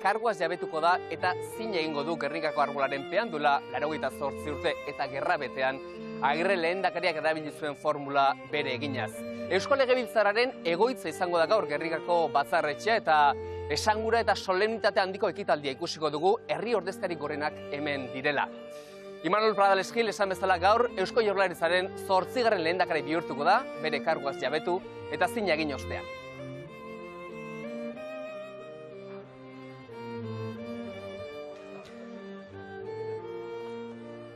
karguaz jabetuko da eta zin egingo du Gernikako Arbolaren pean duela 88 urte eta gerra betean Agirre lehendakariak erabili zuen formula bere eginaz. Eusko Legebiltzarraren egoitza izango da gaur Gernikako batzarretxea eta esangura eta solemnitate handiko ekitaldia ikusiko dugu herri ordezkari gorenak hemen direla. Imanol Pradales Gil esan bezala gaur Eusko Jaurlaritzaren 8. lehendakari bihurtuko da, bere karguaz jabetu eta zin egin ostean.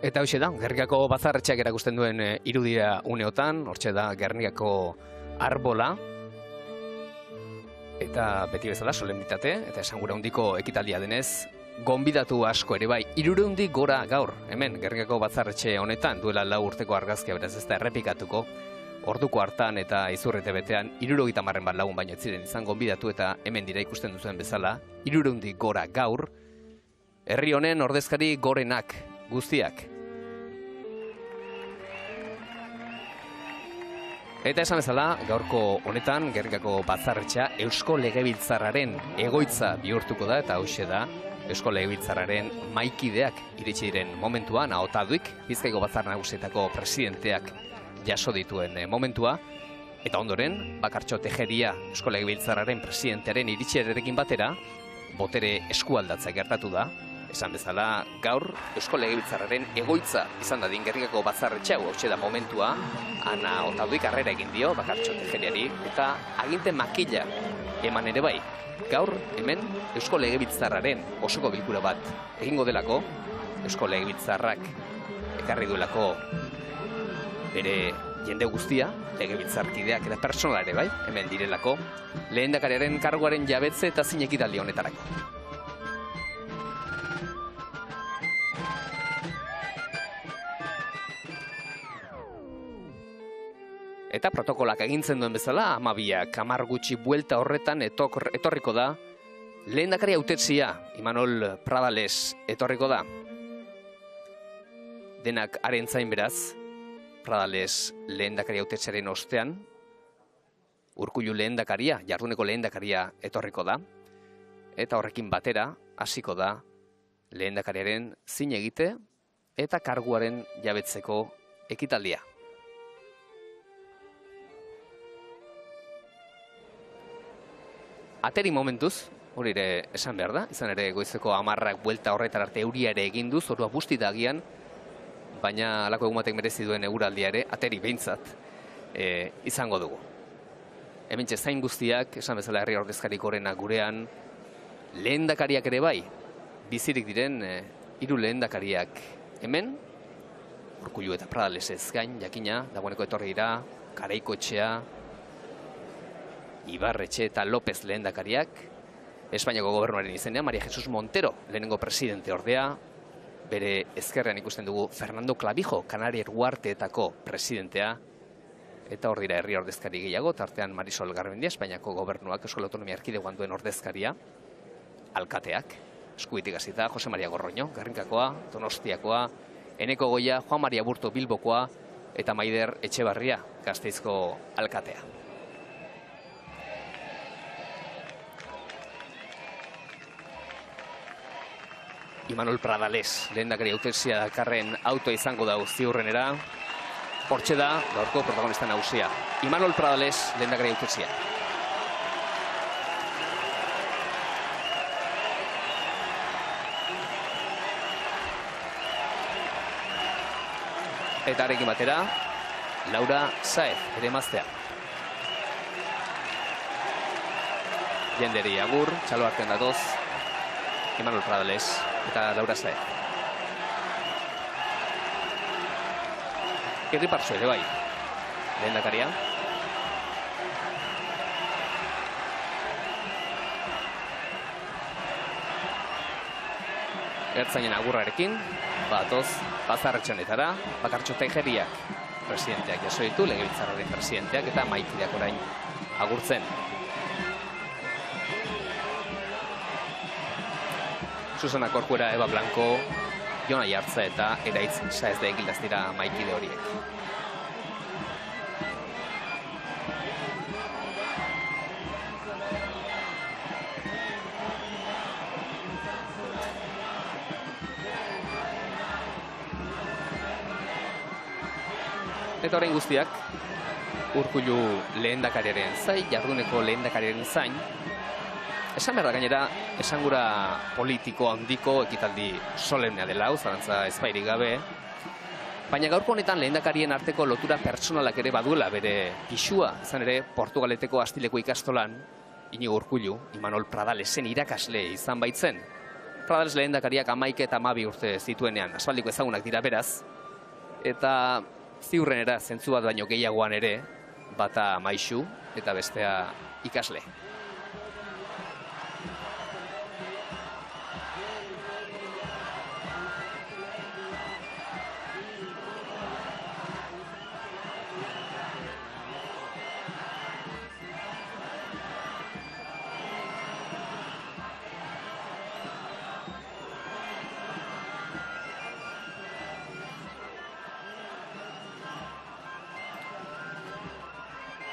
Eta hoxe da, Gernikako batzarretxeak erakusten duen irudia uneotan, hortxe da Gernikako arbola, eta beti bezala solemnitate, eta esangura handiko ekitaldia denez, gonbidatu asko ere bai, 300 gora gaur, hemen Gernikako batzarretxe honetan, duela 4 urteko argazkia beraz ez da errepikatuko, orduko hartan eta izurrete betean, 70 bat lagun baino ez ziren izan gonbidatu eta hemen dira ikusten duzuen bezala, 300 gora gaur, herri honen ordezkari gorenak guztiak. Eta esan bezala, gaurko honetan, Gernikako batzarretxea Eusko Legebiltzarraren egoitza bihurtuko da, eta hauxe da, Eusko Legebiltzarraren maikideak iritsi diren momentuan, Ahotaduik, Bizkaiko Batzar Nagusietako presidenteak jaso dituen momentua, eta ondoren, Bakartxo Tejeria Eusko Legebiltzarraren presidentearen iritsiarekin batera, botere eskualdatza gertatu da, esan bezala, gaur Eusko Legebiltzarraren egoitza izan dadin Gernikako batzarretxea, hauxe da momentua, Ana Ahotaduik harrera egin dio, Bakartxo Tejeriari, eta aginte makila eman ere bai. Gaur, hemen, Eusko Legebiltzarraren osoko bilkura bat egingo delako, Eusko Legebiltzarrak ekarri duelako bere jende guztia, legebiltzarkideak eta personala ere bai, hemen direlako, lehendakariaren karguaren jabetze eta zin ekitaldi honetarako. Eta protokolak egintzen duen bezala, 12 hamar gutxi buelta horretan etorriko da, lehendakari hautetsia, Imanol Pradales etorriko da. Denak haren zain beraz, Pradales lehendakari hautetsiaren ostean, Urkullu lehendakaria, jarduneko lehendakaria etorriko da, eta horrekin batera, hasiko da, lehendakariaren zin egite eta karguaren jabetzeko ekitaldia. Ateri momentuz, hori ere esan behar da, izan ere goizeko 10 buelta horretar arte euria ere egin du, zorua busti da agian, baina halako egun batek merezi duen eguraldia ere, ateri behintzat izango dugu. Hementxe zain guztiak, esan bezala herri ordezkari gorena gurean, lehendakariak ere bai, bizirik diren 3 lehendakariak hemen, Urkullu eta Pradales ez gain, jakina, dagoeneko etorri dira, Garaikoetxea, Ibarretxe eta López lehendakariak, Espainiako gobernuaren izenean, María Jesús Montero lehenengo presidente ordea, bere ezkerrean ikusten dugu Fernando Clavijo, Kanariar Uharteetako presidentea, eta hor dira herri ordezkari gehiago, tartean Marisol Garmendia, Espainiako gobernuak Euskal Autonomia Erkidegoan duen ordezkaria, alkateak, eskubitik hasita, Jose Maria Gorroño, Gernikakoa, Donostiakoa, Eneko Goia, Juan Maria Burto Bilbokoa, eta Maider Etxebarria, Gasteizko alkatea. Imanol Pradales, lehendakari hautetsia dakarren autoa izango da ziurrenera. Hortxe da, gaurko protagonista nagusia. Imanol Pradales, lehendakari hautetsia. Eta harekin batera, Laura Saez, ere emaztea. Jenderi agur, txalo artean datoz, Imanol Pradales eta Laura Saez. Irri Parzo ere bai, lehendakaria. Ertzainen agurrarekin, batoz, batzarretxeonetara, Bakartxo Tejeriak presidenteak jaso ditu, Legebiltzarraren presidenteak eta maikideak orain agurtzen. Susana Corcuera, Eva Blanco, Jon Aiartza eta Eraitz Saez de Egilaz dira maikide horiek. Eta orain guztiak, Urkullu lehendakariaren zain, jarduneko lehendakariaren zain. Esan behar da gainera, esangura politiko handiko ekitaldi solemnea dela, zalantza ezbairik gabe. Baina gaurko honetan lehendakarien arteko lotura pertsonalak ere baduela bere pisua, izan ere Portugaleteko Astileko ikastolan, Inigo Urkullu, Imanol Pradalesen irakasle izan baitzen. Pradales lehendakariak 11 eta 12 urte zituenean, aspaldiko ezagunak dira beraz, eta ziurrenera zentzu bat baino gehiagoan ere, bata maisu eta bestea ikasle.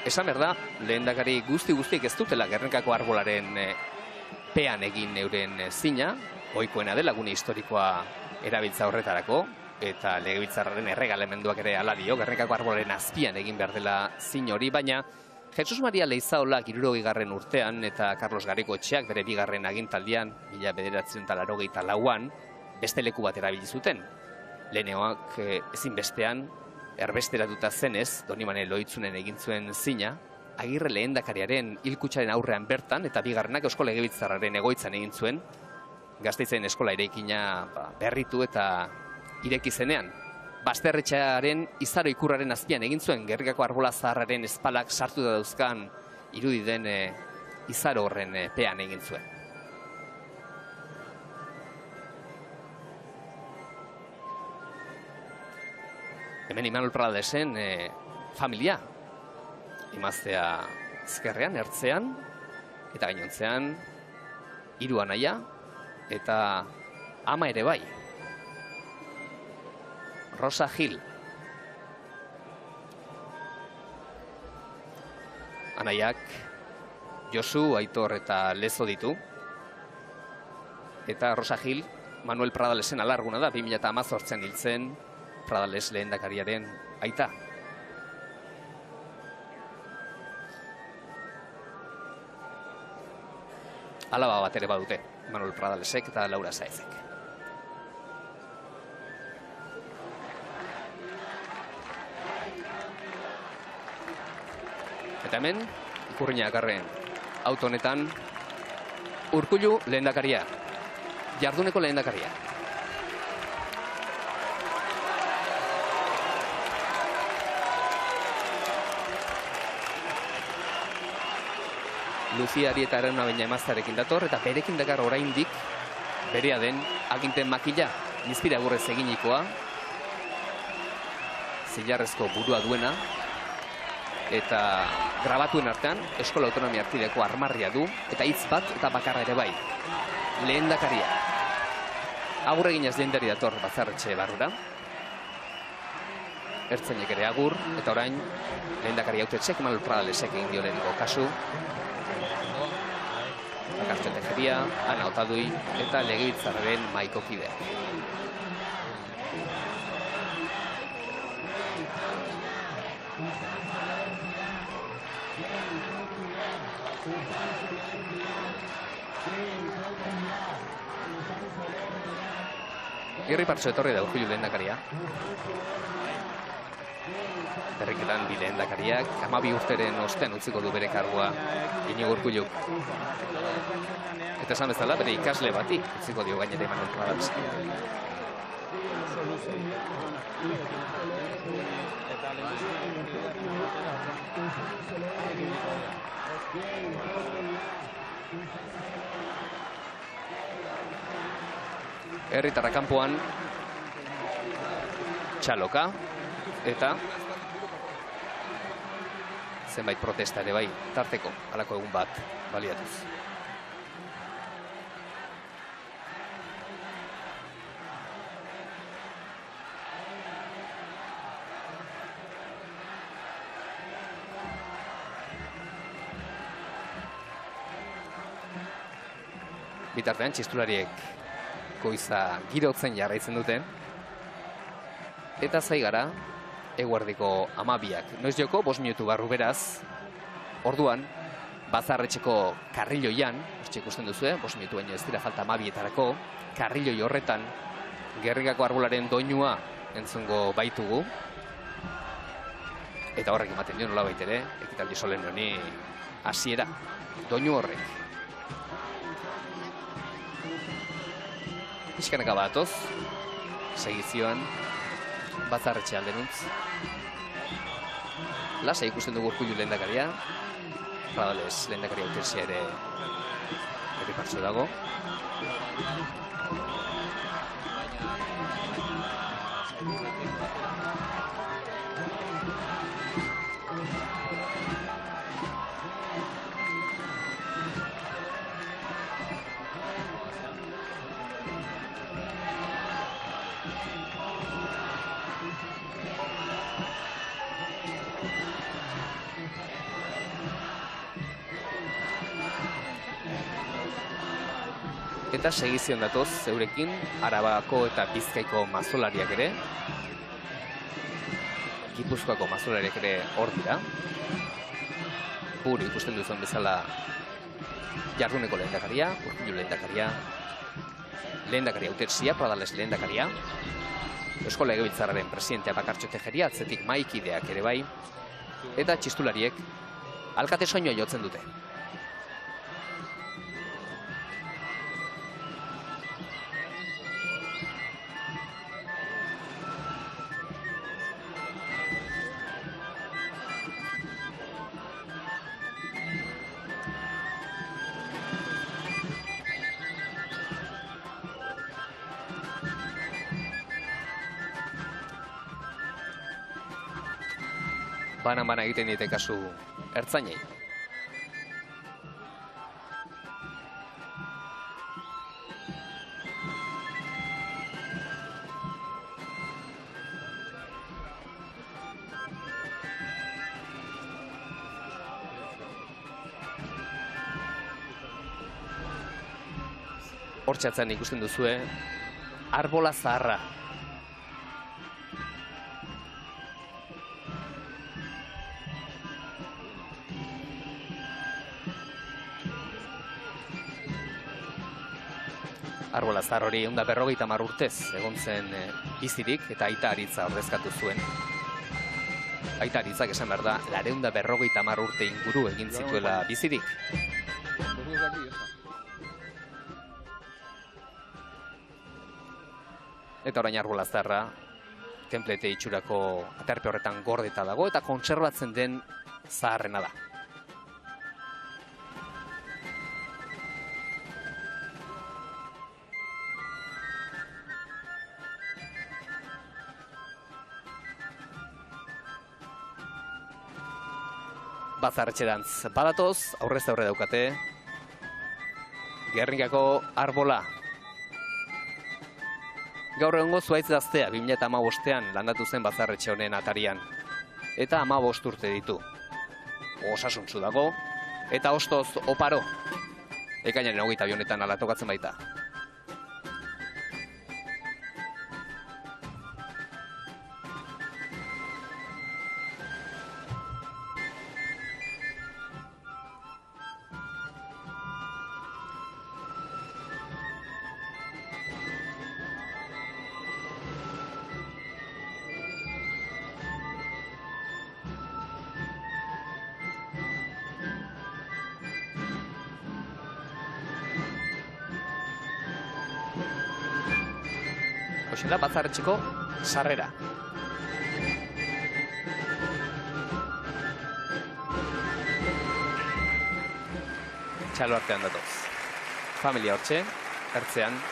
Esan behar da, lehendakari guztiek ez dutela Gernikako arbolaren pean egin euren zina, ohikoena dela gune historikoa erabiltza horretarako, eta legebiltzarraren erregalemenduak ere hala dio, Gernikako arbolaren azpian egin behar dela zin hori, baina Jesus Maria Leizaolak 60. urtean eta Carlos Garaikoetxeak bere bigarren agintaldian, 1984an, beste leku bat erabili zuten. Leheneoak ezinbestean, erbesteratuta zenez, Donibane Loitzunen egin zuen zina, Agirre lehendakariaren hilkutxaren aurrean bertan, eta bigarrenak Eusko Legebiltzarraren egoitzan egin zuen, Gasteizen eskola eraikina berritu eta ireki zenean. Basterretxearen izaro ikurraren azpian egin zuen, Gernikako arbola zaharraren espalak sartu da dauzkan irudi den izaro horren pean egin zuen. Hemen Imanol Pradalesen familia. Imaztea ezkerrean, ertzean, eta gainontzean, 3 anaia, eta ama ere bai. Rosa Gil. Anaiak Josu, Aitor eta Lezo ditu. Eta Rosa Gil, Manuel Pradalesen alarguna da, 2018an hiltzen, Pradales lehendakariaren aita. Alaba bat ere badute, Manuel Pradalesek eta Laura Saezek. Eta hemen, Ikurriña Akarren auto honetan, Urkullu lehendakaria, jarduneko lehendakaria. Lucia Arieta Arena baina emaztarekin dator, eta berekin dakar oraindik berea den aginten makila, izpira gurrez eginikoa, zilarrezko burua duena, eta grabatuen artean Eskola Autonomia Erkidegoko armarria du, eta hitz bat eta bakarra ere bai, lehendakaria. Agur eginez lehendari dator Batzarretxe barrura, ertzainek ere agur, eta orain lehendakari hautetxek Manuel Pradalesek egin dio lehenengo kasu, Bakartxo Tejeria, Ana Otadui eta Legebiltzarraren mahaiko kideak. Irri partxo etorri da Urkullu lehendakaria. Berriketan bi lehendakariak, 12 urteren ostean utziko du bere kargua Inigo Urkullu. Eta esan bezala, bere ikasle bati utziko dio gainera Imanol Pradalesen. Herritarra kanpoan txaloka eta zenbait protesta ere bai, tarteko, halako egun bat baliatuz. Bitartean, txistulariek goiza girotzen jarraitzen duten, eta zai gara eguerdiko 12ak. Noiz joko, 5 minutu barru beraz. Orduan, Bazarretxeko karriloian, hortxe ikusten duzue, 5 minutu baino ez dira falta 12etarako, karriloi horretan, Gernikako Arbolaren doinua entzungo baitugu. Eta horrek ematen dio nolabait ere, ekitaldi solen honi hasiera, doinu horrek. Pixkanaka batoz, segizioan, Bazarretxe aldenuntz. Lasa ikusten dugu Urkullu lehendakaria, Pradales lehendakaria hautesia ere partxo dago. Eta segizion datoz, zeurekin, Arabako eta Bizkaiko mazolariak ere. Gipuzkoako mazolariak ere hor dira. Guri ikusten duzuen bezala Jarduneko lehendakaria, Urkullu lehendakaria, lehendakaria hautesia, Pradales lehendakaria, Eusko Legebiltzarraren presidentea Bakartxo Tejeria, atzetik mahaikideak ere bai, eta txistulariek alkate soinua jotzen dute. Banan-bana egiten diete kasu ertzainei. Hortxe ikusten duzue, Arbola Zaharra. Arbola Zahar hori 150 urtez egon zen bizirik eta Aita Aritza ordezkatu zuen. Aita Aritzak esan behar da, 250 urte inguru egin zituela bizirik. Eta orain Arbola Zaharra, tenplete itxurako aterpe horretan gordeta dago eta kontserbatzen den zaharrena da. Bazarretxerantz badatoz, aurrez aurre daukate, Gernikako Arbola. Gaur egongo zuaitz gaztea, 2015ean landatu zen Bazarretxe honen atarian. Eta 15 urte ditu. Osasuntsu dago, eta ostoz oparo. Ekainaren 22 honetan ala tokatzen baita. Hoxe da, Bazarretxeko sarrera. Txalo artean datoz. Familia hortxe, ertzean.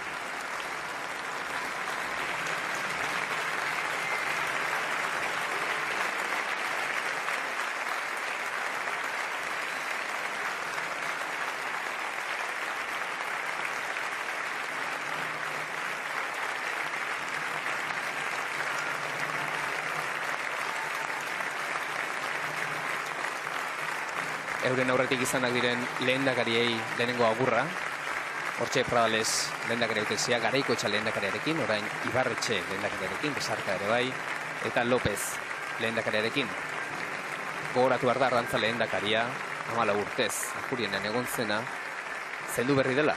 Euren aurretik izanak diren lehendakariei lehenengo agurra. Hortxe Pradales lehendakari hautesia, Garaikoetxa lehendakariarekin, orain Ibarretxe lehendakariarekin, Besarka ere bai, eta López lehendakariarekin. Gogoratu behar da Ardanza lehendakaria 14 urtez Ajurienean egon zena, zendu berri dela,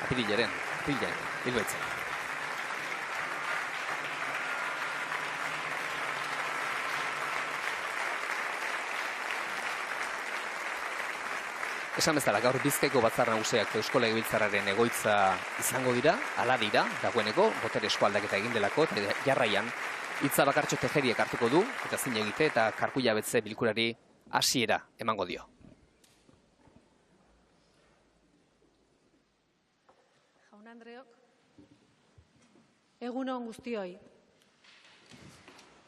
apirilaren, Bilbaitzen. Esan bezala, gaur Bizkaiko Batzar Nagusiak Eusko Legebiltzarraren egoitza izango dira, hala dira, dagoeneko, botere eskualdaketa egin delako, eta jarraian, hitza Bakartxo Tejeriek hartuko du, eta zin egite, eta Karkuilabetze bilkurari hasiera emango dio. Jaun Andreok, egun on guztioi.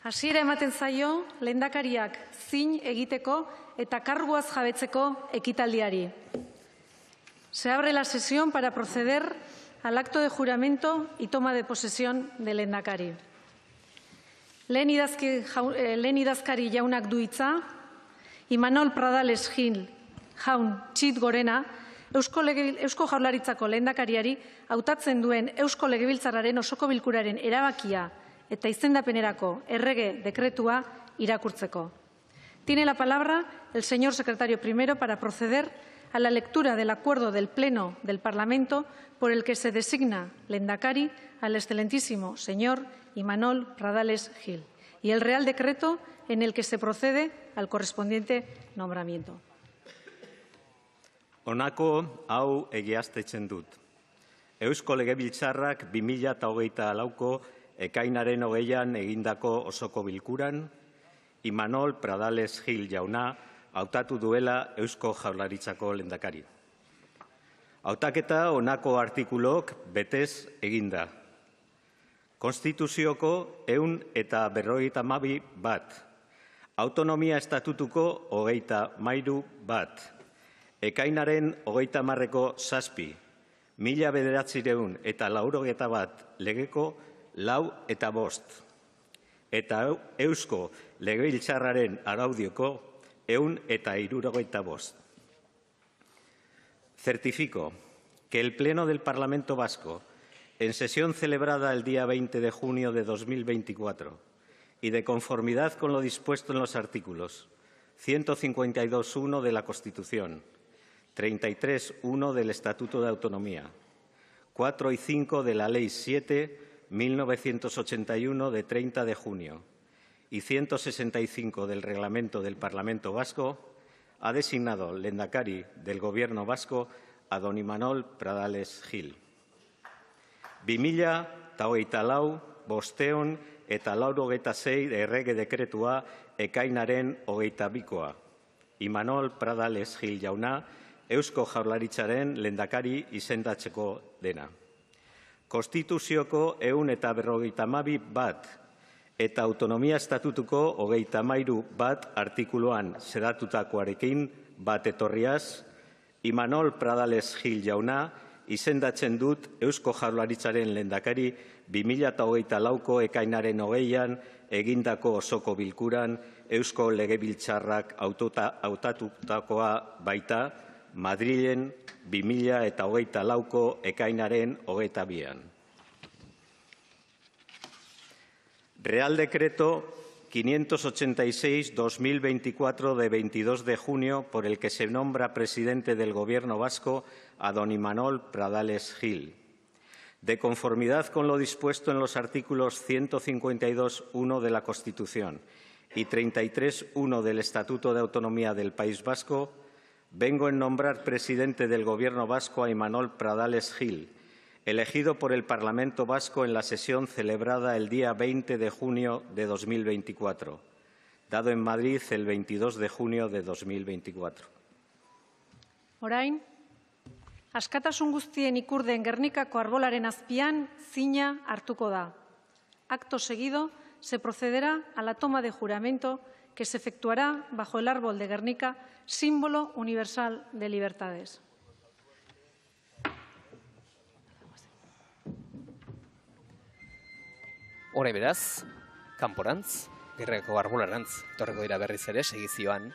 Hasiera ematen zaio lehendakariak zin egiteko eta karguaz jabetzeko ekitaldiari. Se abre la sesión para proceder al acto de juramento y toma de posesión del lehendakari. Lehen idazkari jaunak du hitza, Imanol Pradales Gil, jaun txit gorena, Eusko Jaurlaritzako lehendakariari hautatzen duen Eusko Legebiltzarraren osoko bilkuraren erabakia eta izendapenerako errege dekretua irakurtzeko. Tiene la palabra el señor secretario primero para proceder a la lectura del acuerdo del Pleno del Parlamento por el que se designa lehendakari al excelentísimo señor Imanol Pradales Gil y el Real Decreto en el que se procede al correspondiente nombramiento. Honako hau egiaztetzen dut. Eusko Legebiltzarrak 2024ko ekainaren 20an egindako osoko bilkuran, Imanol Pradales Gil jauna hautatu duela Eusko Jaurlaritzako lehendakari. Hautaketa honako artikulok betez eginda. Konstituzioko 152 bat. Autonomia estatutuko 23 bat. Ekainaren 30ko 7. 1991 legeko 4 eta 5. Eta Eusko Legebiltzarraren araudioko 175. Certifico que el Pleno del Parlamento Vasco, en sesión celebrada el día 20 de junio de 2024 y de conformidad con lo dispuesto en los artículos 152.1 de la Constitución, 33.1 del Estatuto de Autonomía, 4 y 5 de la Ley 7/1981 de 30 de junio y 165 del Reglamento del Parlamento Vasco, ha designado lehendakari del Gobierno vasco a don Imanol Pradales Gil. 2024 586 errege dekretua ekainaren 22koa. Imanol Pradales Gil jauna Eusko Jaurlaritzaren lehendakari izendatzeko dena. Konstituzioko 152 bat eta autonomia estatutuko 33 bat artikuluan zeratutakoarekin bat etorriaz, Imanol Pradales Gil jauna izendatzen dut Eusko Jaurlaritzaren lehendakari 2024ko ekainaren 20an egindako osoko bilkuran Eusko Legebiltzarrak hautatutakoa baita Madrilen 2024ko ekainaren 22an. Real Decreto 586/2024 de 22 de junio por el que se nombra presidente del Gobierno vasco a don Imanol Pradales Gil. De conformidad con lo dispuesto en los artículos 152.1 de la Constitución y 33.1 del Estatuto de Autonomía del País Vasco, vengo en nombrar presidente del Gobierno vasco a Imanol Pradales Gil, elegido por el Parlamento vasco en la sesión celebrada el día 20 de junio de 2024, dado en Madrid el 22 de junio de 2024. Orain, askatasun guztien ikurden Gernikako arbolaren azpian zina hartuko da. Acto seguido, se procederá a la toma de juramento que se efectuará bajo el árbol de Gernika, símbolo universal de libertades. Hore beraz, kanporantz, Gernikako arbolarantz, torreko dira berriz ere, segizioan.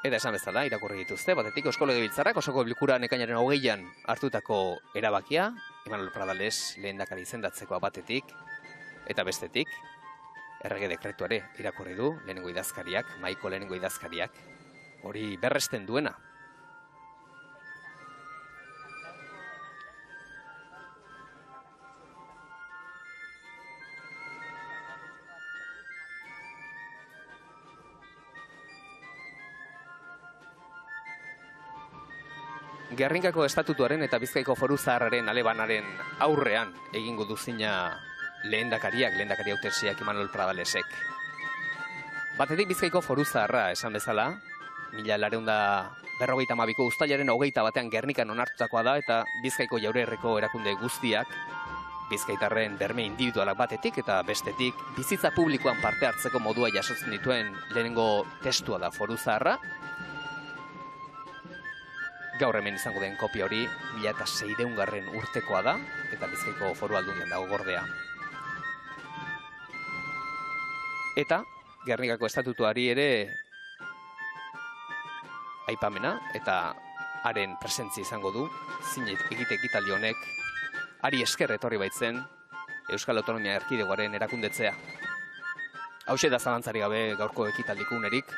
Eta esan bezala, irakurri dituzte, batetik Eusko Legebiltzarrak osoko bilkuran ekainaren 20an hartutako erabakia, Imanol Pradales lehendakari izendatzeko batetik, eta bestetik, errege dekretuare irakurri du, lehenengo idazkariak, mahaiko lehenengo idazkariak, hori berresten duena. Gernikako estatutuaren eta Bizkaiko Foru Zaharraren alebanaren aurrean egingo duzina lehendakari hautesiak Imanol Pradalesek. Batetik Bizkaiko Foru Zaharra esan bezala, 1952ko uztailaren 21 Gernikan onartutakoa da eta Bizkaiko Jaurerriko erakunde guztiak bizkaitarren berme individualak batetik eta bestetik bizitza publikoan parte hartzeko modua jasotzen dituen lehenengo testua da Foru Zaharra. Gaur hemen izango den kopia hori 1600 urtekoa da, eta Bizkaiko Foru Aldundian dago gordea. Eta Gernikako estatutuari ere aipamena eta haren presentzia izango du, zinet egite ekitaldi honek, hari esker etorri baitzen Euskal Autonomia Erkidegoaren erakundetzea. Hauxe da zalantzari gabe gaurko ekitaldikunerik,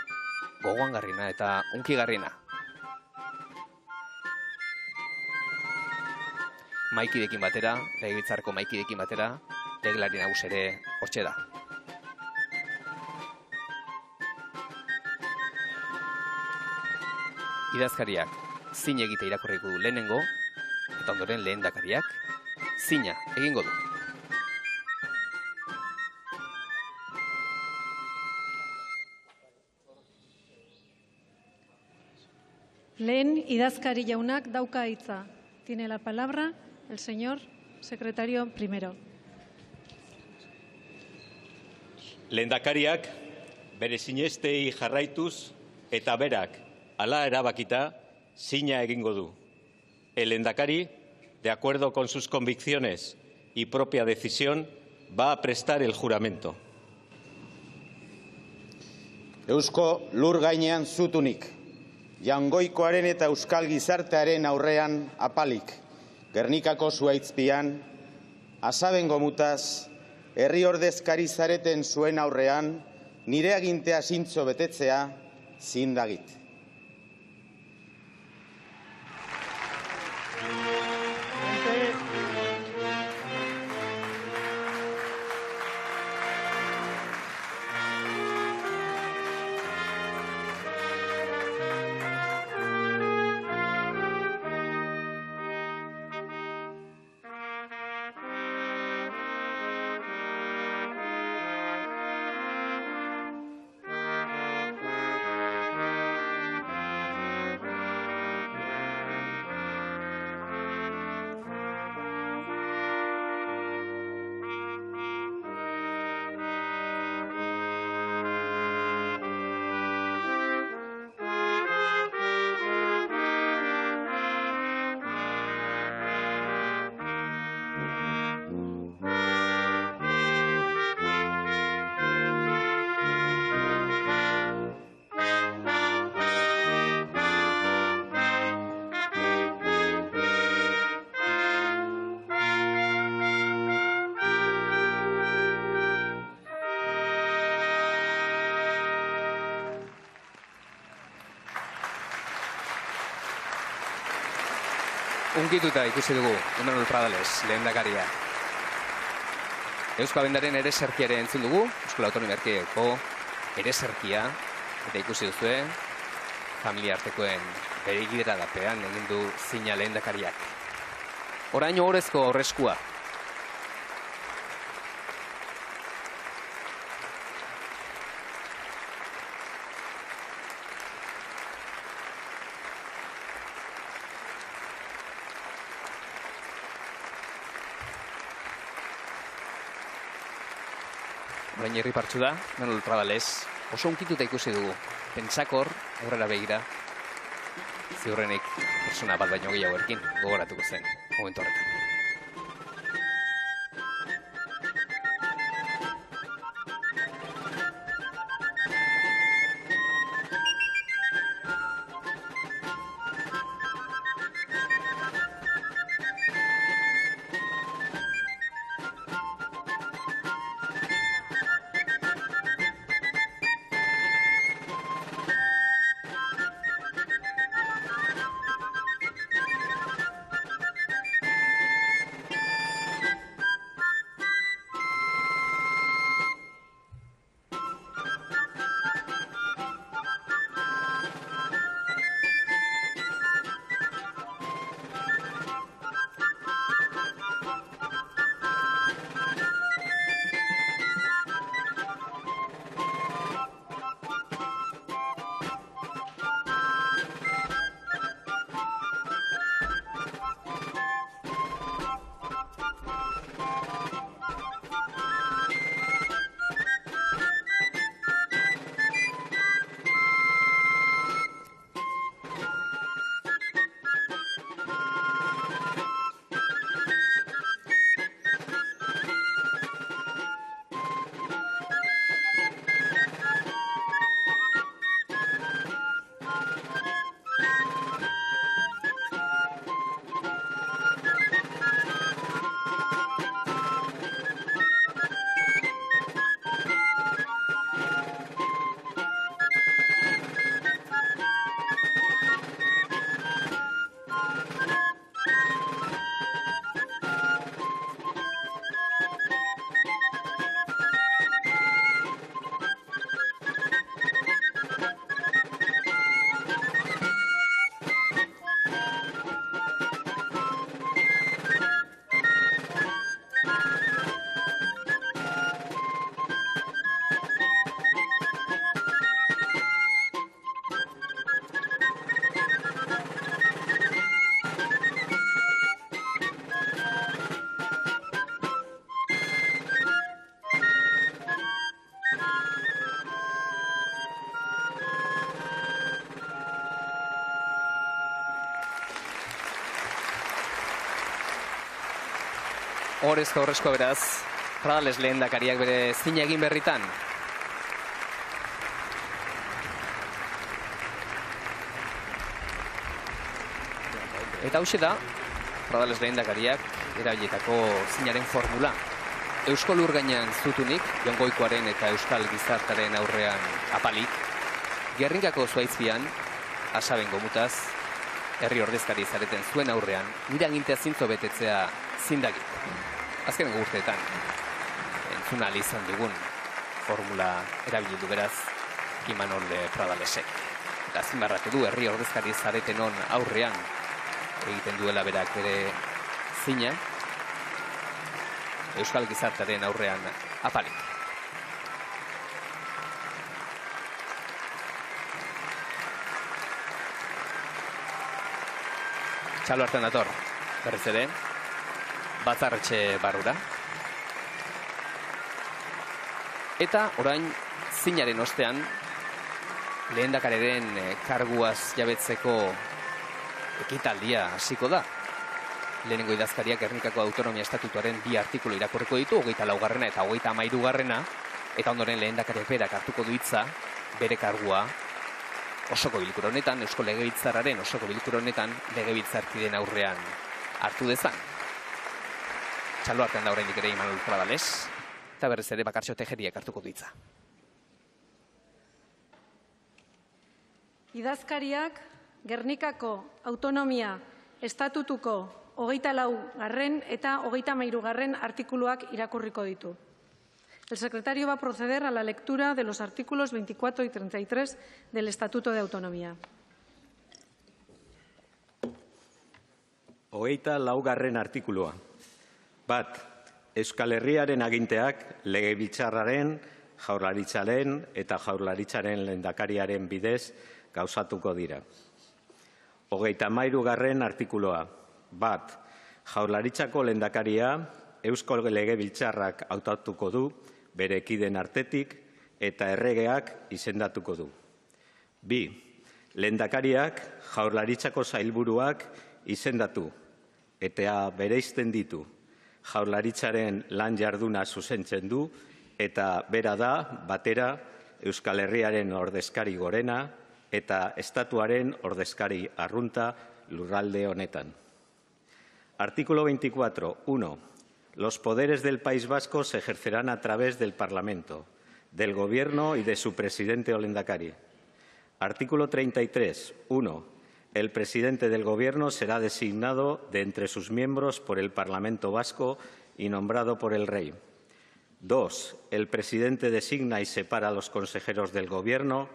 gogoangarriena eta unkigarriena. Maikidekin batera, legebiltzarreko maikidekin batera, legelari nagusi ere hortxe da. Idazkariak zin egite irakurriko du lehenengo, eta ondoren lehendakariak zina egingo du. Lehen idazkari jaunak dauka hitza. Tiene la palabra el señor secretario primero. Lehendakariak bere sinestei jarraituz eta berak hala erabakita zina egingo du. El lehendakari, de acuerdo con sus convicciones y propia decisión, va a prestar el juramento. Eusko lur gainean zutunik, Jangoikoaren eta euskal gizartearen aurrean apalik, Gernikako zuaitzpian, asabengo mutaz, herri ordezkari zareten zuen aurrean, nire agintea zintzo betetzea zindagit. Ungituta ikusi dugu Imanol Pradales, lehendakaria. Eusko Abendaren ereserkiare entzun dugu, Euskal Autonomia Erkidegoko ereserkia, eta ikusi duzue, familia artekoen begiradapean egin du zina lehendakariak. Orain ohorezko horreskua. Orain herri partzu da, Imanol Pradales, oso unkituta ikusi dugu. Pentsakor, aurrera begira, ziurrenik persona bat baino gehiago erkin gogoratuko zen momentu horretan. Horrezko beraz, Pradales lehendakariak bere zina egin berritan. Eta hauxe da, Pradales lehendakariak erabilietako zinaren formula. Eusko lur gainean zutunik, Jon Goikoaren eta euskal gizartaren aurrean apalik, Gernikako zuaizpian, Asaben gomutaz, herri ordezkari zareten zuen aurrean, nire agintea zintzo betetzea zindagik. Azkenengo urteetan, entzuna izan dugun formula erabili du beraz, Imanol Pradalesek. Eta azpimarratu du herri ordezkari zaretenon aurrean egiten duela berak bere zina, euskal gizartaren aurrean apalik. Txalo hartan dator, berriz ere, batzarretxe barrura. Eta orain zinaren ostean, lehendakareren karguaz jabetzeko ekitaldia hasiko da. Lehenengo idazkariak Gernikako Autonomia Estatutuaren 2 artikulu irakurriko ditu, 24. eta 33. Eta ondoren lehendakariak berak hartuko du hitza bere kargua osoko bilkura honetan, Eusko Legebiltzarraren osoko bilkura honetan, legebiltzarkideen aurrean hartu dezan. Txalo artean da oraindik ere Imanol Pradales, eta berriz ere Bakartxo Tejeriak hartuko du hitza. Idazkariak Gernikako Autonomia Estatutuko 24. eta 33. artikuluak irakurriko ditu. El secretario va a proceder a la lectura de los artículos 24 y 33 del Estatuto de Autonomía. 24. artikulua. Bat, Euskal Herriaren aginteak Legebiltzarraren, Jaurlaritzaren eta Jaurlaritzaren lehendakariaren bidez gauzatuko dira. 33. artikulua. Bat, Jaurlaritzako lehendakaria Eusko Legebiltzarrak hautatuko du bere kideen artetik eta erregeak izendatuko du. 2. Lehendakariak Jaurlaritzako sailburuak izendatu eta bereizten ditu. Jaurlaritzaren lan jarduna zuzentzen du eta bera da batera Euskal Herriaren ordezkari gorena eta estatuaren ordezkari arrunta lurralde honetan. Artículo 24. 1. Los poderes del País Vasco se ejercerán a través del Parlamento, del Gobierno y de su presidente o lehendakari. Artículo 33. 1. El presidente del Gobierno será designado de entre sus miembros por el Parlamento Vasco y nombrado por el Rey. 2. El presidente designa y separa a los consejeros del Gobierno,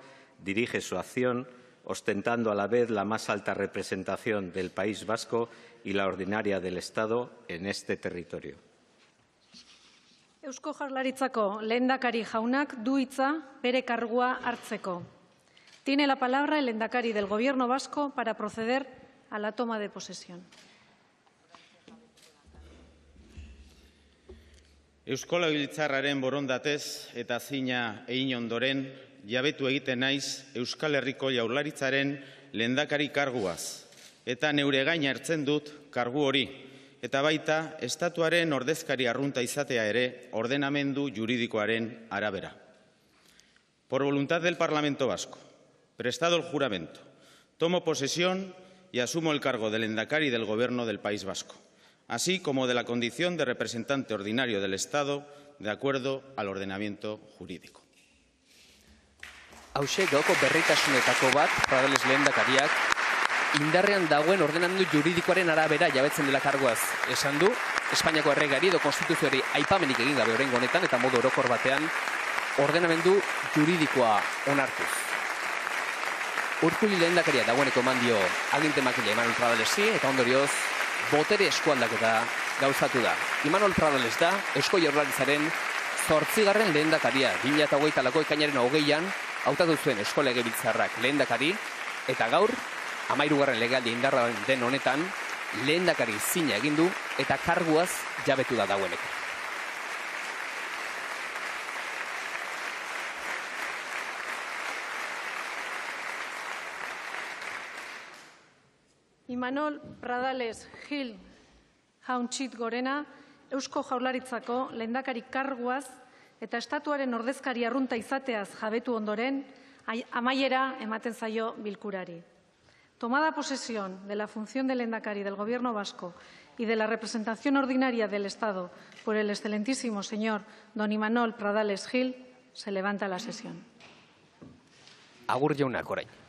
dirige su acción, ostentando a la vez la más alta representación del País Vasco y la ordinaria del Estado en este territorio. Eusko Jaurlaritzako lehendakari jaunak du hitza bere kargua hartzeko. Tiene la palabra el lehendakari del Gobierno vasco para proceder a la toma de posesión. Eusko Legebiltzarraren borondatez eta zina egin ondoren, jabetu egiten naiz Euskal Herriko Jaurlaritzaren lehendakari karguaz, eta neure gain hartzen dut kargu hori, eta baita estatuaren ordezkari arrunta izatea ere ordenamendu juridikoaren arabera. Por voluntad del Parlamento Vasco, prestado el juramento, tomo posesión y asumo el cargo de lehendakari del Gobierno del País Vasco, así como de la condición de representante ordinario del Estado de acuerdo al ordenamiento jurídico. Hauxe gauko berritasunetako bat, Pradales lehendakariak, indarrean dagoen ordenamendu juridikoaren arabera jabetzen dela karguaz esan du, Espainiako erregari edo konstituzioari aipamenik egin gabe oraingo honetan eta modu orokor batean ordenamendu juridikoa onartuz. Urkullu lehendakaria dagoeneko eman dio aginte makila Imanol Pradalesi eta ondorioz botere eskualdaketa gauzatu da. Imanol Pradales da Eusko Jaurlaritzaren 8. lehendakaria 2008ko ekainaren 20an hautatu zuen Eusko Legebiltzarrak lehendakari eta gaur 13. legealdi indarra den honetan lehendakari zina egin du eta karguaz jabetu da dagoeneko. Imanol Pradales Gil Jaun Txit Gorena, Eusko Jaurlaritzako lehendakari karguaz eta estatuaren ordezkari arrunta izateaz jabetu ondoren, amaiera ematen zaio bilkurari. Tomada posesión de la función de lehendakari del Gobierno vasco y de la representación ordinaria del Estado por el excelentísimo señor don Imanol Pradales Gil, se levanta la sesión. Agur jaunak orain.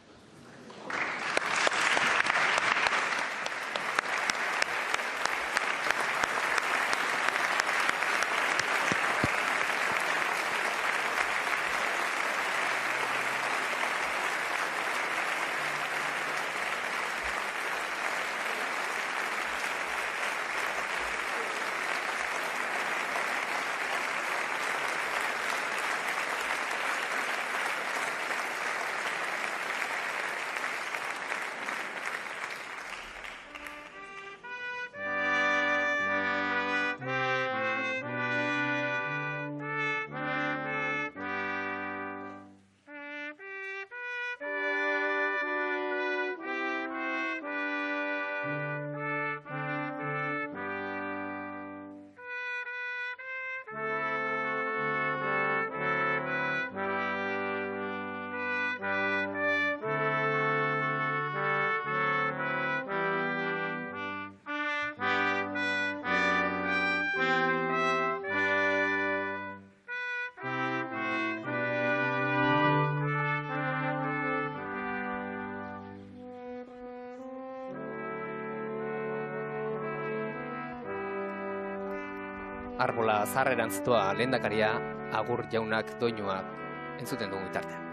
Arbola zaharrerantztua lehendakaria, agur jaunak doinuak entzuten dugu bitartean.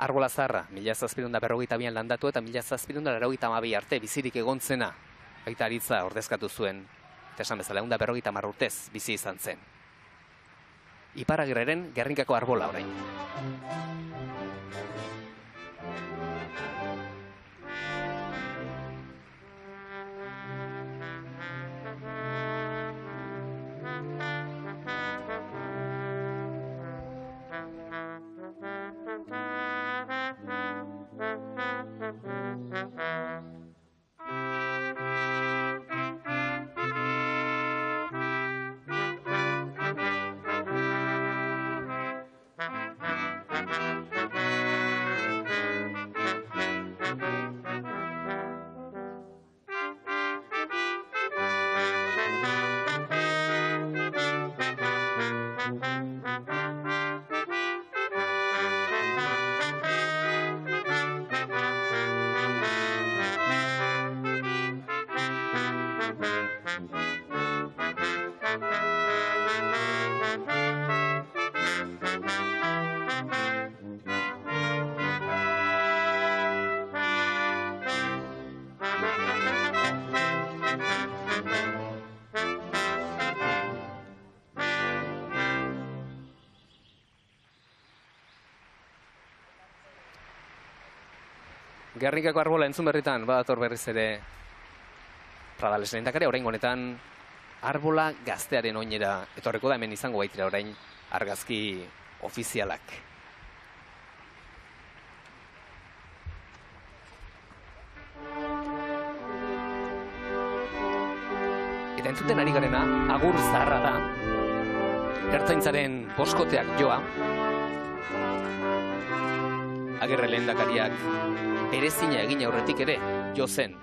Arbola zaharra, 1752 landatu eta 1782 arte bizirik egon zena. Baita aritza ordezkatu zuen. Eta esan bezala, 150 urtez bizi izan zen. Iparragirreren Gernikako arbola orain. Gernikako arbola entzun berritan, badator berriz ere Pradales lehendakaria, orain honetan arbola gaztearen oinera etorreko da, hemen izango baitira orain argazki ofizialak. Eta entzuten ari garena, agur zaharra da, ertzaintzaren boskoteak joa, Agirre lehendakariak berezina egin aurretik ere jo zen,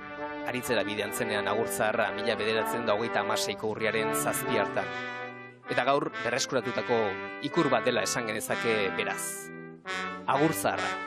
aritzera bidean zenean agur zaharra 1926ko urriaren 7 hartan. Eta gaur berreskuratutako ikur bat dela esan genezake beraz. Agur zaharra.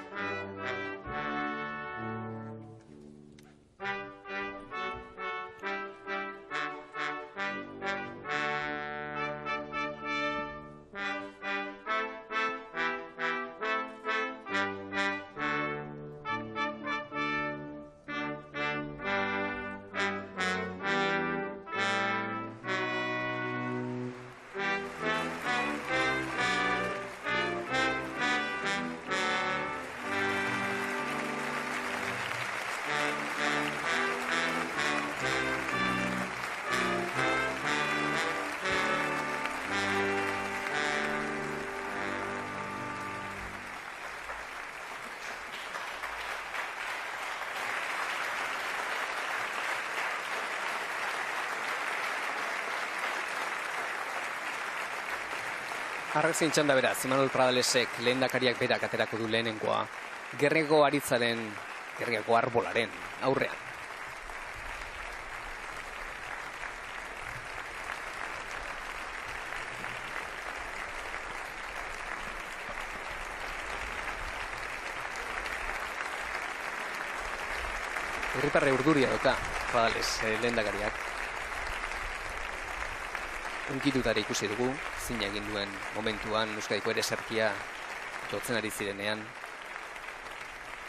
Argazkien txanda beraz, Imanol Pradalesek lehendakariak berak aterako du lehenengoa, Gernikako aritzaren, Gernikako arbolaren aurrean. Herritarre urduria doka, Pradales lehendakariak. Unkitutara ikusi dugu, zina egin duen momentuan, Euskadiko ere serkia jotzen ari zirenean,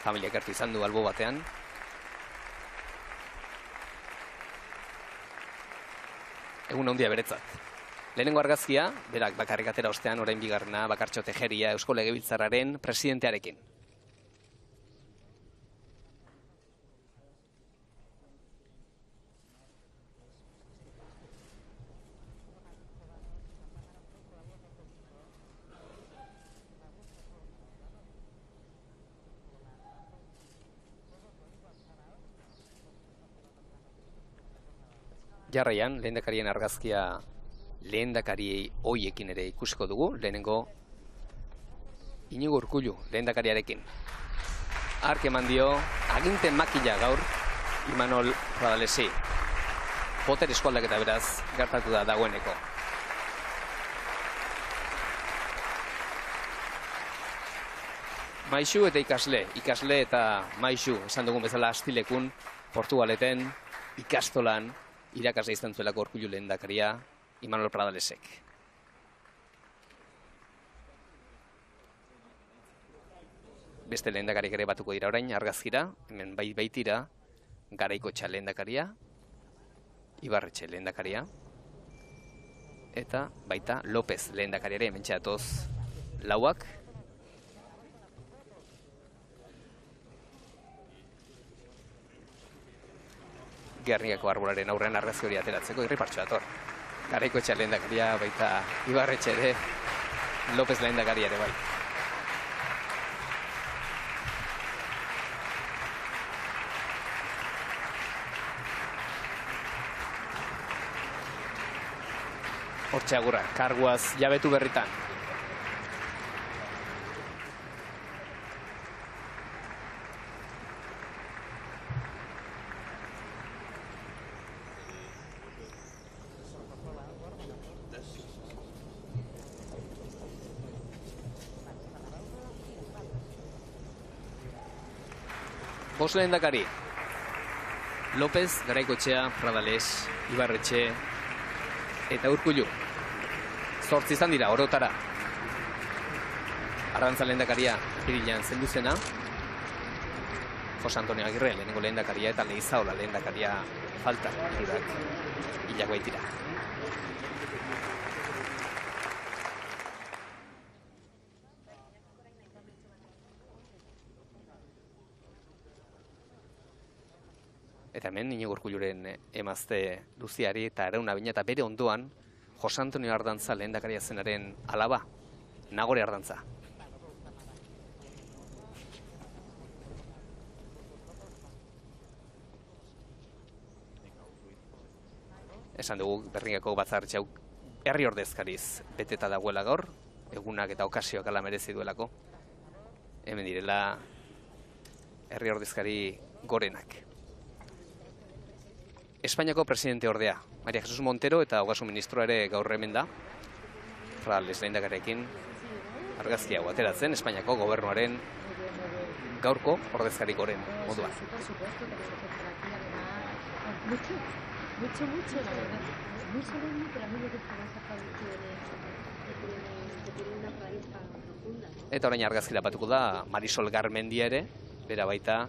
familiak hartu izan du albo batean. Egun handia beretzat. Lehenengo argazkia, berak bakarrik atera ostean, orain bigarrena, Bakartxo Tejeria, Eusko Legebiltzarraren presidentearekin. Jarraian, lehendakarien argazkia lehendakariei hoiekin ere ikusiko dugu, lehenengo Iñigo Urkullu lehendakariarekin. Ark eman dio, aginte makila gaur, Imanol Pradalesi. Boter eskualdaketa beraz, gertatu da dagoeneko. Maixu eta ikasle eta maixu, esan dugun bezala astilekun, Portugaleten, ikastolan, irakasle izan zuelako Urkullu lehendakaria, Imanol Pradalesek. Beste lehendakarik ere batuko dira orain argazkira, hemen baitira, Garaikoetxea lehendakaria, Ibarretxe lehendakaria, eta baita López lehendakariare hemen txatoz lauak. Gernikako arbolaren aurrean argazki hori ateratzeko irripartxo dator. Garaikoetxea lehendakaria, baita Ibarretxe ere, López lehendakaria ere bai. Hortxe agurra, karguaz jabetu berritan. Bost lehendakari, López, Garaikoetxea, Pradales, Ibarretxe eta Urkullu. 8 izan dira, orotara. Arrantza lehendakaria apirilean zendu zena. Jose Antonio Agirre lehenengo lehendakaria eta Leizaola lehendakaria falta. Hirurak hilak baitira. Eta hemen, Iñigo Urkulluren emazte Luziari eta Arauna Bina eta bere ondoan, Jose Antonio Ardantza lehendakaria zenaren alaba, Nagore Ardantza. Esan dugu, Gernikako batzartxe hau herri ordezkariz beteta dagoela gaur, egunak eta okasioak ala merezi duelako. Hemen direla herri ordezkari gorenak. Espainiako presidente ordea, Maria Jesus Montero eta Ogasun ministroa ere gaur hemen da. Pradales lehendakariarekin argazki hau ateratzen Espainiako gobernuaren gaurko ordezkari goren moduan. Eta orain argazkira batuko da Marisol Garmendia ere, bera baita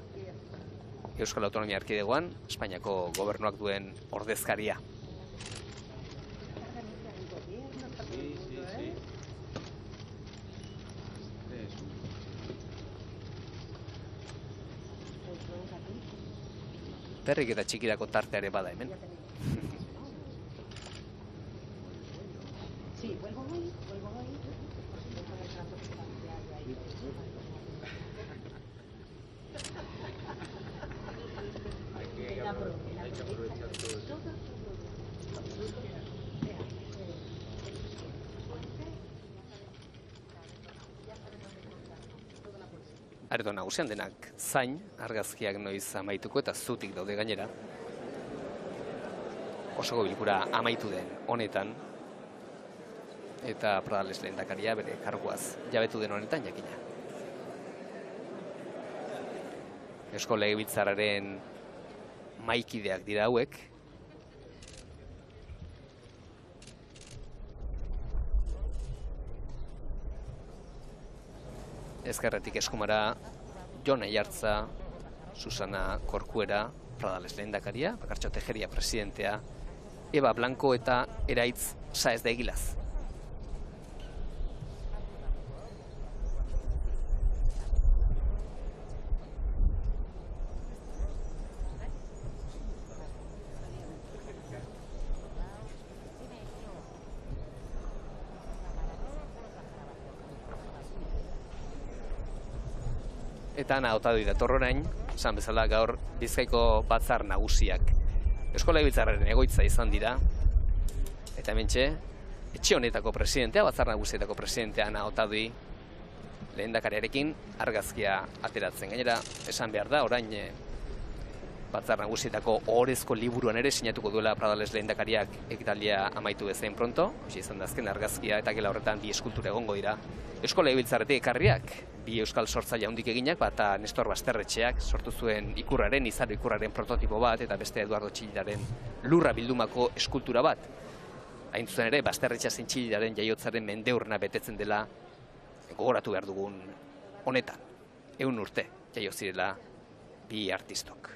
Euskal Autonomia Erkidegoan, Espainiako gobernuak duen ordezkaria. Perrik eta txikirako tarteare bada hemen. areto nagusian denak zain, argazkiak noiz amaituko eta zutik daude gainera. Osoko bilkura amaitu den honetan, eta Pradales lehendakaria bere karguaz jabetu den honetan jakina. Eusko Legebiltzarraren maikideak dira hauek. Ezkerretik eskumara Jon Aiartza, Susana Corcuera, Pradales lehendakaria, Bakartxo Tejeria presidentea, Eba Blanco eta Eraitz Saez de Egilaz. Eta Ana Otadui dator orain, esan bezala gaur Bizkaiko batzar nagusiak Eusko Legebiltzarraren egoitza izan dira. Eta hementxe, etxe honetako presidentea, batzar nagusietako presidentea Ana Otadui lehendakariarekin argazkia ateratzen. Gainera, esan behar da, orain batzar nagusietako ohorezko liburuan ere sinatuko duela Pradales lehendakariak ekitaldia amaitu bezain pronto. Hoxe izan da azken argazkia eta gela horretan bi eskultura egongo dira. Eusko Legebiltzarretik ekarriak, bi euskal sortzaile handik eginak, bata Nestor Basterretxeak sortu zuen ikurraren, Izaro ikurraren prototipo bat, eta beste Eduardo Txillidaren lurra bildumako eskultura bat. Hain zuzen ere, Basterretxea zein Txillidaren jaiotzaren mendeurrena betetzen dela gogoratu behar dugun honetan. 100 urte jaio zirela bi artistok.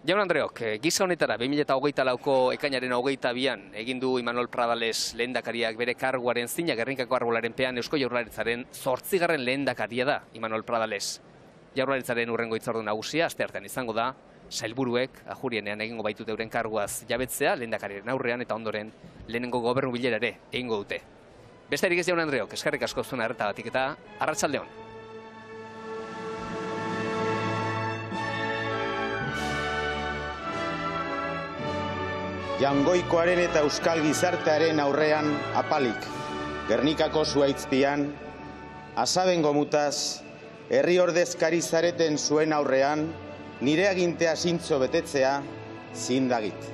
Jaun Andreok, giza honetara 2024ko ekainaren 22an egin du Imanol Pradales lehendakariak bere karguaren zina Gernikako arbolaren pean Eusko Jaurlaritzaren 8. lehendakaria da Imanol Pradales. Jaurlaritzaren hurrengo hitzordu nagusia asteartean izango da, sailburuek ajurienean egingo baitute euren karguaz jabetzea lehendakariaren aurrean eta ondoren lehenengo gobernu bilera ere egingo dute. Besterik ez Jaun Andreok, eskerrik asko zuen arretagatik eta arratsalde on. Jaungoikoaren eta euskal gizartearen aurrean apalik, Gernikako zuaitzpian, asaben gomutaz, herri ordezkari zareten zuen aurrean, nire agintea zintzo betetzea zindagit.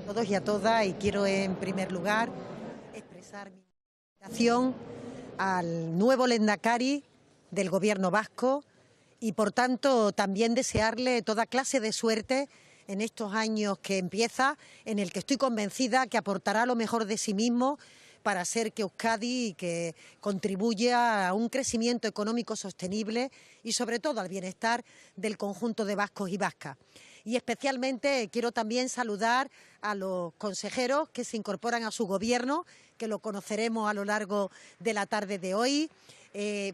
todos y a todas, y quiero en primer lugar expresar mi admiración al nuevo Lehendakari del Gobierno vasco y por tanto también desearle toda clase de suerte en estos años que empieza, en el que estoy convencida que aportará lo mejor de sí mismo para hacer que Euskadi que contribuya a un crecimiento económico sostenible y sobre todo al bienestar del conjunto de vascos y vascas. Y especialmente quiero también saludar a los consejeros que se incorporan a su gobierno, que lo conoceremos a lo largo de la tarde de hoy.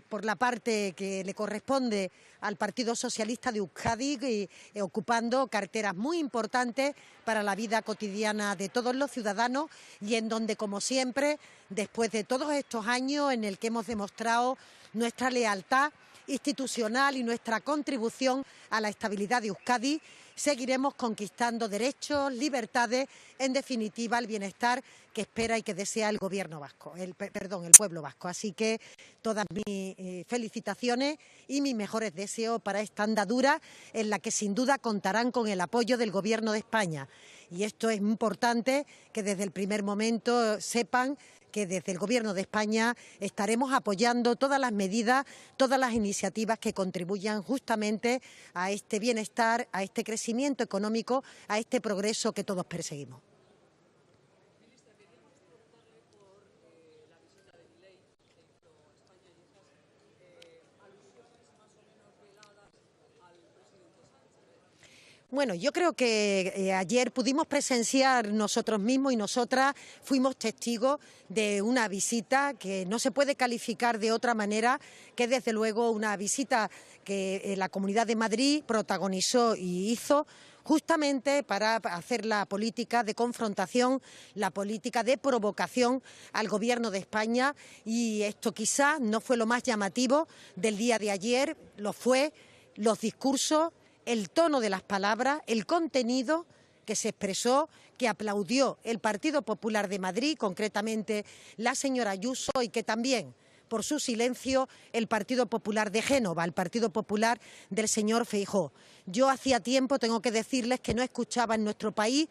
Por la parte que le corresponde al Partido Socialista de Euskadi, ocupando carteras muy importantes para la vida cotidiana de todos los ciudadanos y en donde, como siempre, después de todos estos años en el que hemos demostrado nuestra lealtad institucional y nuestra contribución a la estabilidad de Euskadi, seguiremos conquistando derechos, libertades, en definitiva el bienestar que espera y que desea el gobierno vasco, el pueblo vasco. Así que todas mis felicitaciones y mis mejores deseos para esta andadura en la que sin duda contarán con el apoyo del Gobierno de España. Y esto es importante que desde el primer momento sepan que desde el Gobierno de España estaremos apoyando todas las medidas, todas las iniciativas que contribuyan justamente a este bienestar, a este crecimiento económico, a este progreso que todos perseguimos. Bueno, yo creo que ayer pudimos presenciar nosotros mismos y nosotras fuimos testigos de una visita que no se puede calificar de otra manera que desde luego una visita que la Comunidad de Madrid protagonizó y hizo justamente para hacer la política de confrontación, la política de provocación al Gobierno de España, y esto quizás no fue lo más llamativo del día de ayer, lo fue los discursos, el tono de las palabras, el contenido que se expresó, que aplaudió el Partido Popular de Madrid, concretamente la señora Ayuso, y que también, por su silencio, el Partido Popular de Génova, el Partido Popular del señor Feijóo. Yo hacía tiempo, tengo que decirles, que no escuchaba en nuestro país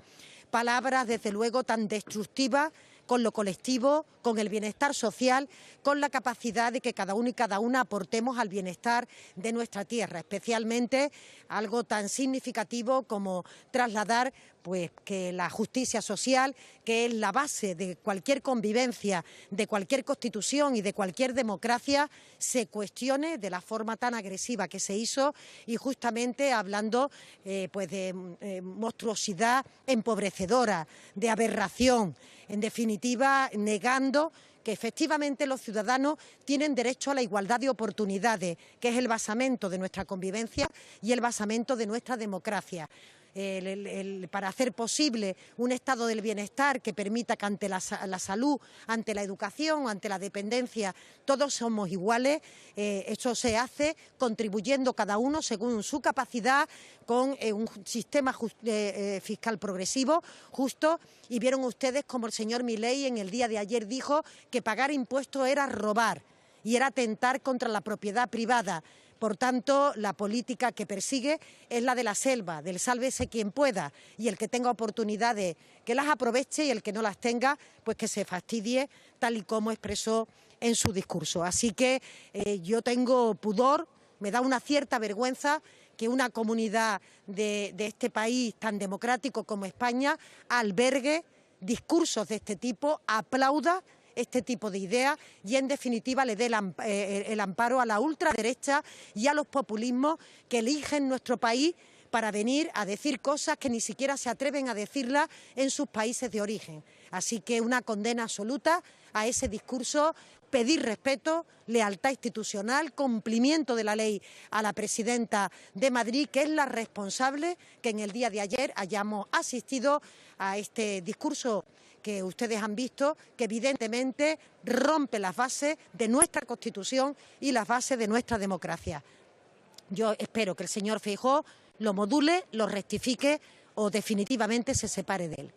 palabras, desde luego, tan destructivas con lo colectivo, con el bienestar social, con la capacidad de que cada uno y cada una aportemos al bienestar de nuestra tierra, especialmente algo tan significativo como trasladar pues que la justicia social, que es la base de cualquier convivencia, de cualquier constitución y de cualquier democracia, se cuestione de la forma tan agresiva que se hizo, y justamente hablando pues de monstruosidad empobrecedora, de aberración, en definitiva negando que efectivamente los ciudadanos tienen derecho a la igualdad de oportunidades, que es el basamento de nuestra convivencia y el basamento de nuestra democracia. Para hacer posible un estado del bienestar que permita que ante la salud, ante la educación, ante la dependencia, todos somos iguales. Eso se hace contribuyendo cada uno según su capacidad, con un sistema fiscal progresivo, justo, y vieron ustedes como el señor Milei en el día de ayer dijo que pagar impuestos era robar y era atentar contra la propiedad privada. Por tanto, la política que persigue es la de la selva, del sálvese quien pueda, y el que tenga oportunidades que las aproveche y el que no las tenga, pues que se fastidie, tal y como expresó en su discurso. Así que yo tengo pudor, me da una cierta vergüenza que una comunidad de este país tan democrático como España albergue discursos de este tipo, aplauda este tipo de ideas y, en definitiva, le dé el amparo a la ultraderecha y a los populismos que eligen nuestro país para venir a decir cosas que ni siquiera se atreven a decirlas en sus países de origen. Así que una condena absoluta a ese discurso, pedir respeto, lealtad institucional, cumplimiento de la ley a la presidenta de Madrid, que es la responsable que en el día de ayer hayamos asistido a este discurso que ustedes han visto, que evidentemente rompe las bases de nuestra Constitución y las bases de nuestra democracia. Yo espero que el señor Feijóo lo module, lo rectifique o definitivamente se separe de él.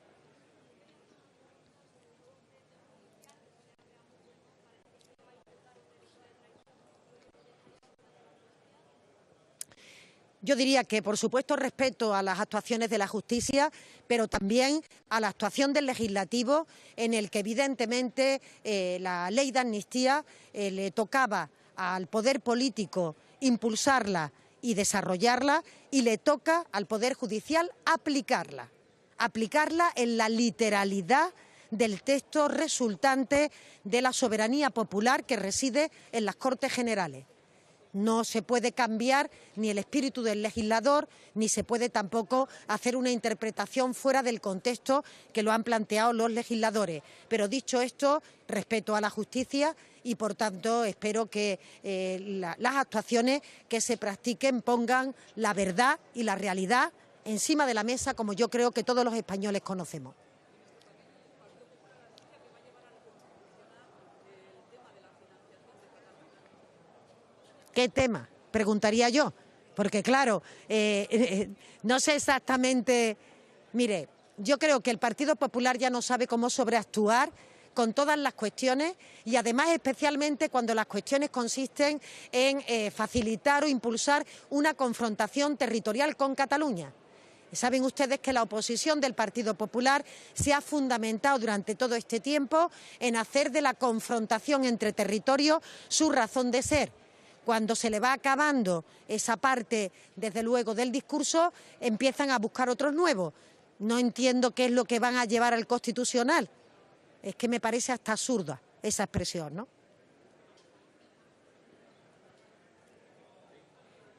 Yo diría que, por supuesto, respeto a las actuaciones de la justicia, pero también a la actuación del legislativo, en el que evidentemente la ley de amnistía le tocaba al poder político impulsarla y desarrollarla, y le toca al Poder Judicial aplicarla en la literalidad del texto resultante de la soberanía popular que reside en las Cortes Generales. No se puede cambiar ni el espíritu del legislador, ni se puede tampoco hacer una interpretación fuera del contexto que lo han planteado los legisladores. Pero dicho esto, respeto a la justicia y, por tanto, espero que las actuaciones que se practiquen pongan la verdad y la realidad encima de la mesa, como yo creo que todos los españoles conocemos. ¿Qué tema? Preguntaría yo, porque claro, no sé exactamente. Mire, yo creo que el Partido Popular ya no sabe cómo sobreactuar con todas las cuestiones, y además especialmente cuando las cuestiones consisten en facilitar o impulsar una confrontación territorial con Cataluña. Saben ustedes que la oposición del Partido Popular se ha fundamentado durante todo este tiempo en hacer de la confrontación entre territorios su razón de ser. Cuando se le va acabando esa parte, desde luego, del discurso, empiezan a buscar otros nuevos. No entiendo qué es lo que van a llevar al Constitucional. Es que me parece hasta absurda esa expresión, ¿no?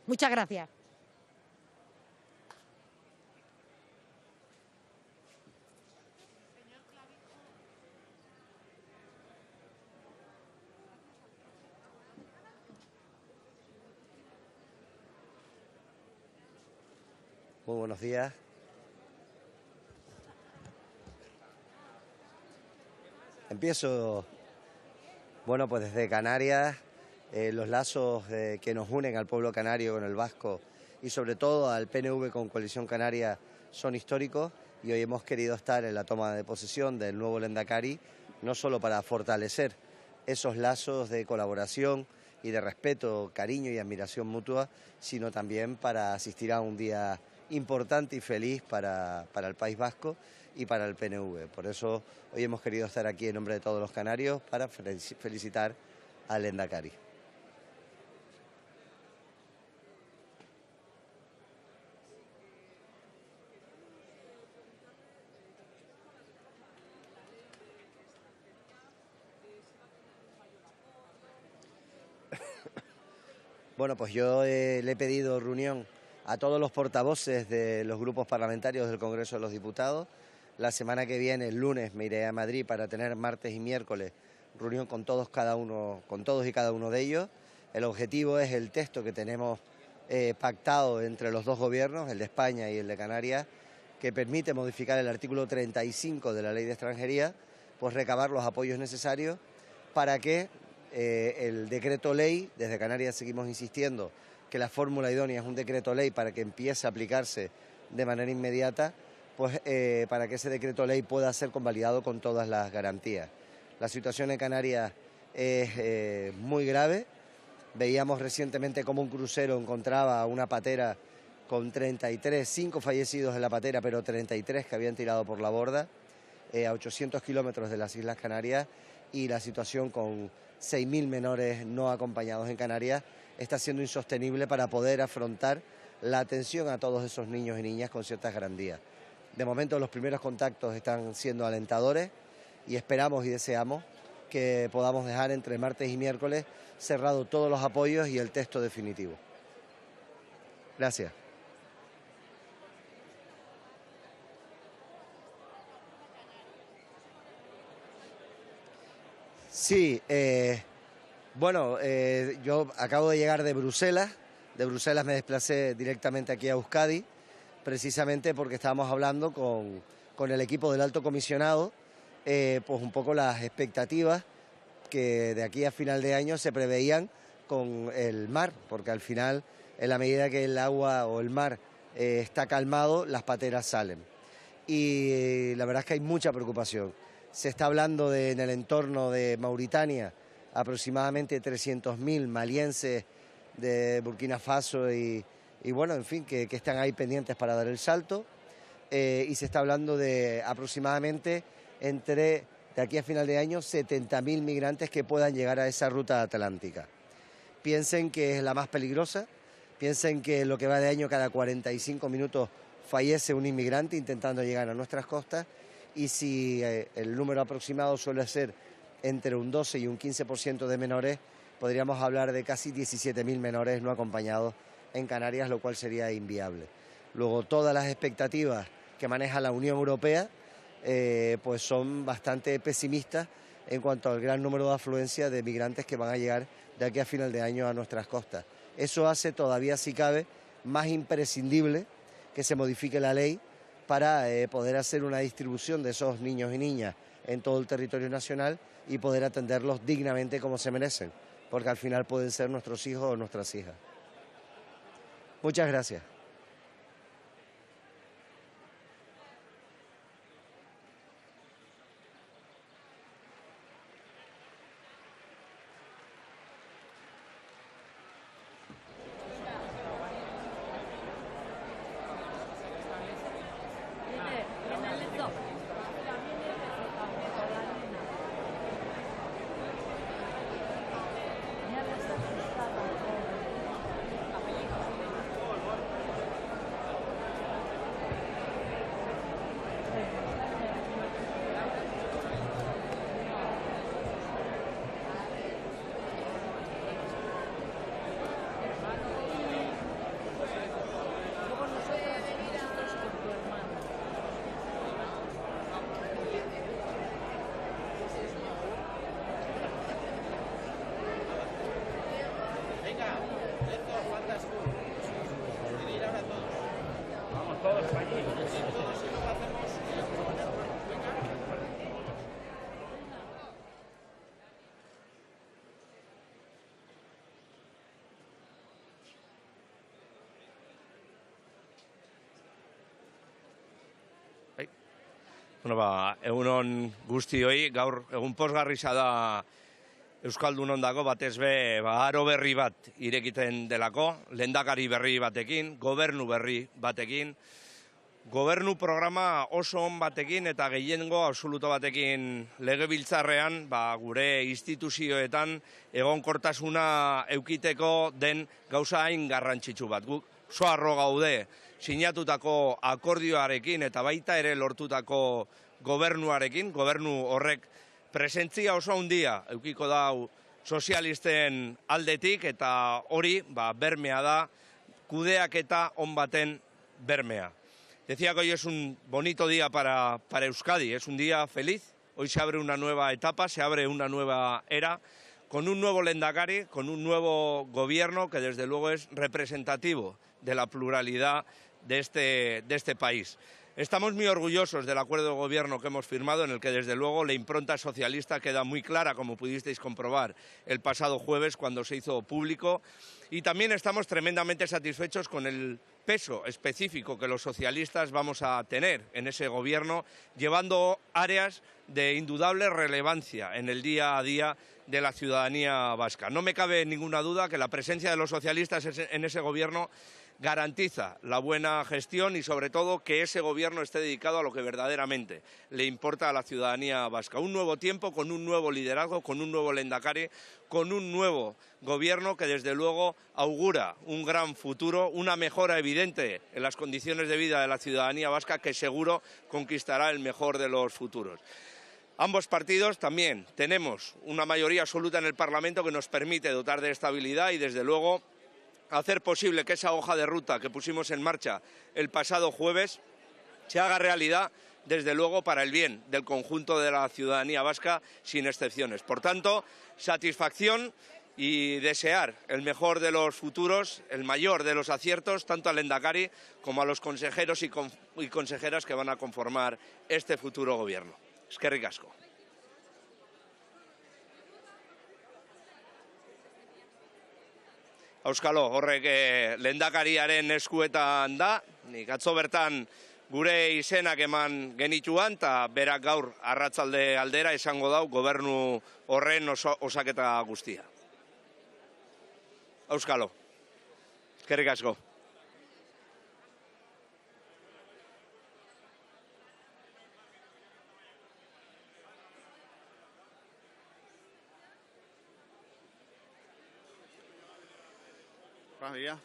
Muchas gracias. Muy buenos días. Empiezo, bueno, pues desde Canarias, los lazos que nos unen al pueblo canario con el vasco y sobre todo al PNV con Coalición Canaria son históricos, y hoy hemos querido estar en la toma de posesión del nuevo Lehendakari, no solo para fortalecer esos lazos de colaboración y de respeto, cariño y admiración mutua, sino también para asistir a un día importante y feliz para el País Vasco y para el PNV. Por eso hoy hemos querido estar aquí en nombre de todos los canarios para felicitar al Lehendakari. Bueno, pues yo le he pedido reunión a todos los portavoces de los grupos parlamentarios del Congreso de los Diputados. La semana que viene, el lunes, me iré a Madrid para tener martes y miércoles reunión con todos y cada uno de ellos. El objetivo es el texto que tenemos pactado entre los dos gobiernos, el de España y el de Canarias, que permite modificar el artículo 35 de la Ley de Extranjería, pues recabar los apoyos necesarios para que el decreto ley, desde Canarias seguimos insistiendo que la fórmula idónea es un decreto ley para que empiece a aplicarse de manera inmediata, pues para que ese decreto ley pueda ser convalidado con todas las garantías. La situación en Canarias es muy grave. Veíamos recientemente cómo un crucero encontraba una patera con 5 fallecidos en la patera, pero 33 que habían tirado por la borda, a 800 kilómetros de las Islas Canarias, y la situación con 6.000 menores no acompañados en Canarias está siendo insostenible para poder afrontar la atención a todos esos niños y niñas con ciertas garantías. De momento los primeros contactos están siendo alentadores y esperamos y deseamos que podamos dejar entre martes y miércoles cerrado todos los apoyos y el texto definitivo. Gracias. Sí, bueno, yo acabo de llegar de Bruselas me desplacé directamente aquí a Euskadi, precisamente porque estábamos hablando con el equipo del Alto Comisionado, pues un poco las expectativas que de aquí a final de año se preveían con el mar, porque al final, en la medida que el agua o el mar está calmado, las pateras salen. Y la verdad es que hay mucha preocupación. Se está hablando en el entorno de Mauritania, aproximadamente 300.000 malienses de Burkina Faso y y bueno, en fin, que están ahí pendientes para dar el salto. Y se está hablando de aproximadamente de aquí a final de año 70.000 migrantes que puedan llegar a esa ruta atlántica. Piensen que es la más peligrosa, piensen que lo que va de año cada 45 minutos fallece un inmigrante intentando llegar a nuestras costas, y si el número aproximado suele ser entre un 12 y un 15% de menores, podríamos hablar de casi 17.000 menores no acompañados en Canarias, lo cual sería inviable. Luego, todas las expectativas que maneja la Unión Europea pues son bastante pesimistas en cuanto al gran número de afluencia de migrantes que van a llegar de aquí a final de año a nuestras costas. Eso hace todavía, si cabe, más imprescindible que se modifique la ley para poder hacer una distribución de esos niños y niñas en todo el territorio nacional y poder atenderlos dignamente como se merecen, porque al final pueden ser nuestros hijos o nuestras hijas. Muchas gracias. Bueno, egunon guztioi, gaur egun pozgarria da Euskaldunondako batez be aro berri bat irekiten delako, lehendakari berri batekin, gobernu berri batekin, gobernu programa oso on batekin eta gehiengo absoluto batekin legebiltzarrean gure instituzioetan egonkortasuna eukiteko den gauza hain garrantzitsu bat. Guk soarro gaude sinatutako akordioarekin eta baita ere lortutako gobernuarekin, gobernu horrek presentzia oso handia eukiko dau sozialisten aldetik eta hori bermea da kudeaketa on baten bermea. Decía que hoy es un bonito día para Euskadi, es un día feliz. Hoy se abre una nueva etapa, se abre una nueva era, con un nuevo lehendakari, con un nuevo gobierno que desde luego es representativo de la pluralidad de este país. Estamos muy orgullosos del acuerdo de gobierno que hemos firmado, en el que desde luego la impronta socialista queda muy clara, como pudisteis comprobar el pasado jueves cuando se hizo público. Y también estamos tremendamente satisfechos con el peso específico que los socialistas vamos a tener en ese gobierno, llevando áreas de indudable relevancia en el día a día de la ciudadanía vasca. No me cabe ninguna duda que la presencia de los socialistas en ese gobierno garantiza la buena gestión y sobre todo que ese gobierno esté dedicado a lo que verdaderamente le importa a la ciudadanía vasca. Un nuevo tiempo con un nuevo liderazgo, con un nuevo lehendakari, con un nuevo gobierno que desde luego augura un gran futuro, una mejora evidente en las condiciones de vida de la ciudadanía vasca que seguro conquistará el mejor de los futuros. Ambos partidos también tenemos una mayoría absoluta en el Parlamento que nos permite dotar de estabilidad y desde luego hacer posible que esa hoja de ruta que pusimos en marcha el pasado jueves se haga realidad, desde luego, para el bien del conjunto de la ciudadanía vasca, sin excepciones. Por tanto, satisfacción y desear el mejor de los futuros, el mayor de los aciertos, tanto al lehendakari como a los consejeros y consejeras que van a conformar este futuro gobierno. Eskerrik asko. Auskalo, horrek lehendakariaren eskuetan da, nik atzo bertan gure izenak eman genituan, eta berak gaur arratzalde aldera esango dau gobernu horren osaketa guztia. Auskalo, eskerrik asko. Maria.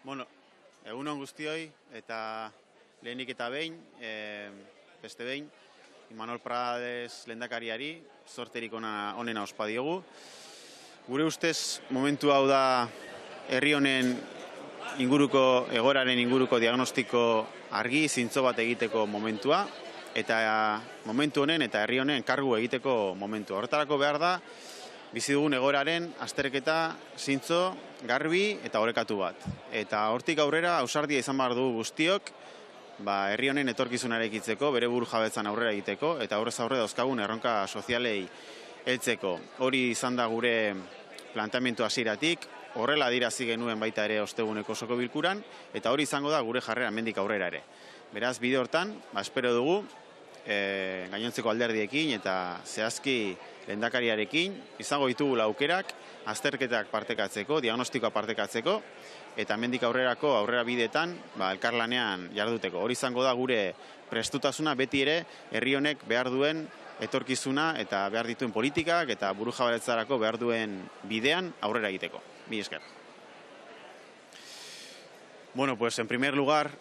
Bueno, egunon guztioi, eta lehenik eta behin, beste behin, Imanol Prades lehendakariari, zorterik onena ospa diogu. Gure ustez, momentu hau da herri honen inguruko, egoraren inguruko diagnostiko argi, zintzo bat egiteko momentua, eta momentu honen eta herri honen kargu egiteko momentua. Horretarako behar da, bizi dugun egoraren azterketa zintzo, garbi eta orekatu bat. Eta hortik aurrera ausardia izan behar dugu guztiok, herri honen etorkizunarekitzeko, bere buru jabetzan aurrera egiteko, eta aurrez aurre dauzkagun erronka sozialei heltzeko. Hori izan da gure planteamendu hasieratik, horrela adierazi genuen baita ere osteguneko osoko bilkuran, eta hori izango da gure jarrera hemendik aurrera ere. Beraz, bide hortan, espero dugu, gainontzeko alderdiekin eta zehazki lehendakariarekin izango ditugula aukerak azterketak partekatzeko, diagnostikoa partekatzeko eta hemendik aurrerako aurrera bideetan elkarlanean jarduteko. Hori izango da gure prestutasuna beti ere herri honek behar duen etorkizuna eta behar dituen politikak eta burujabetzarako behar duen bidean aurrera egiteko. Mila esker. Bueno, pues en primer lugar,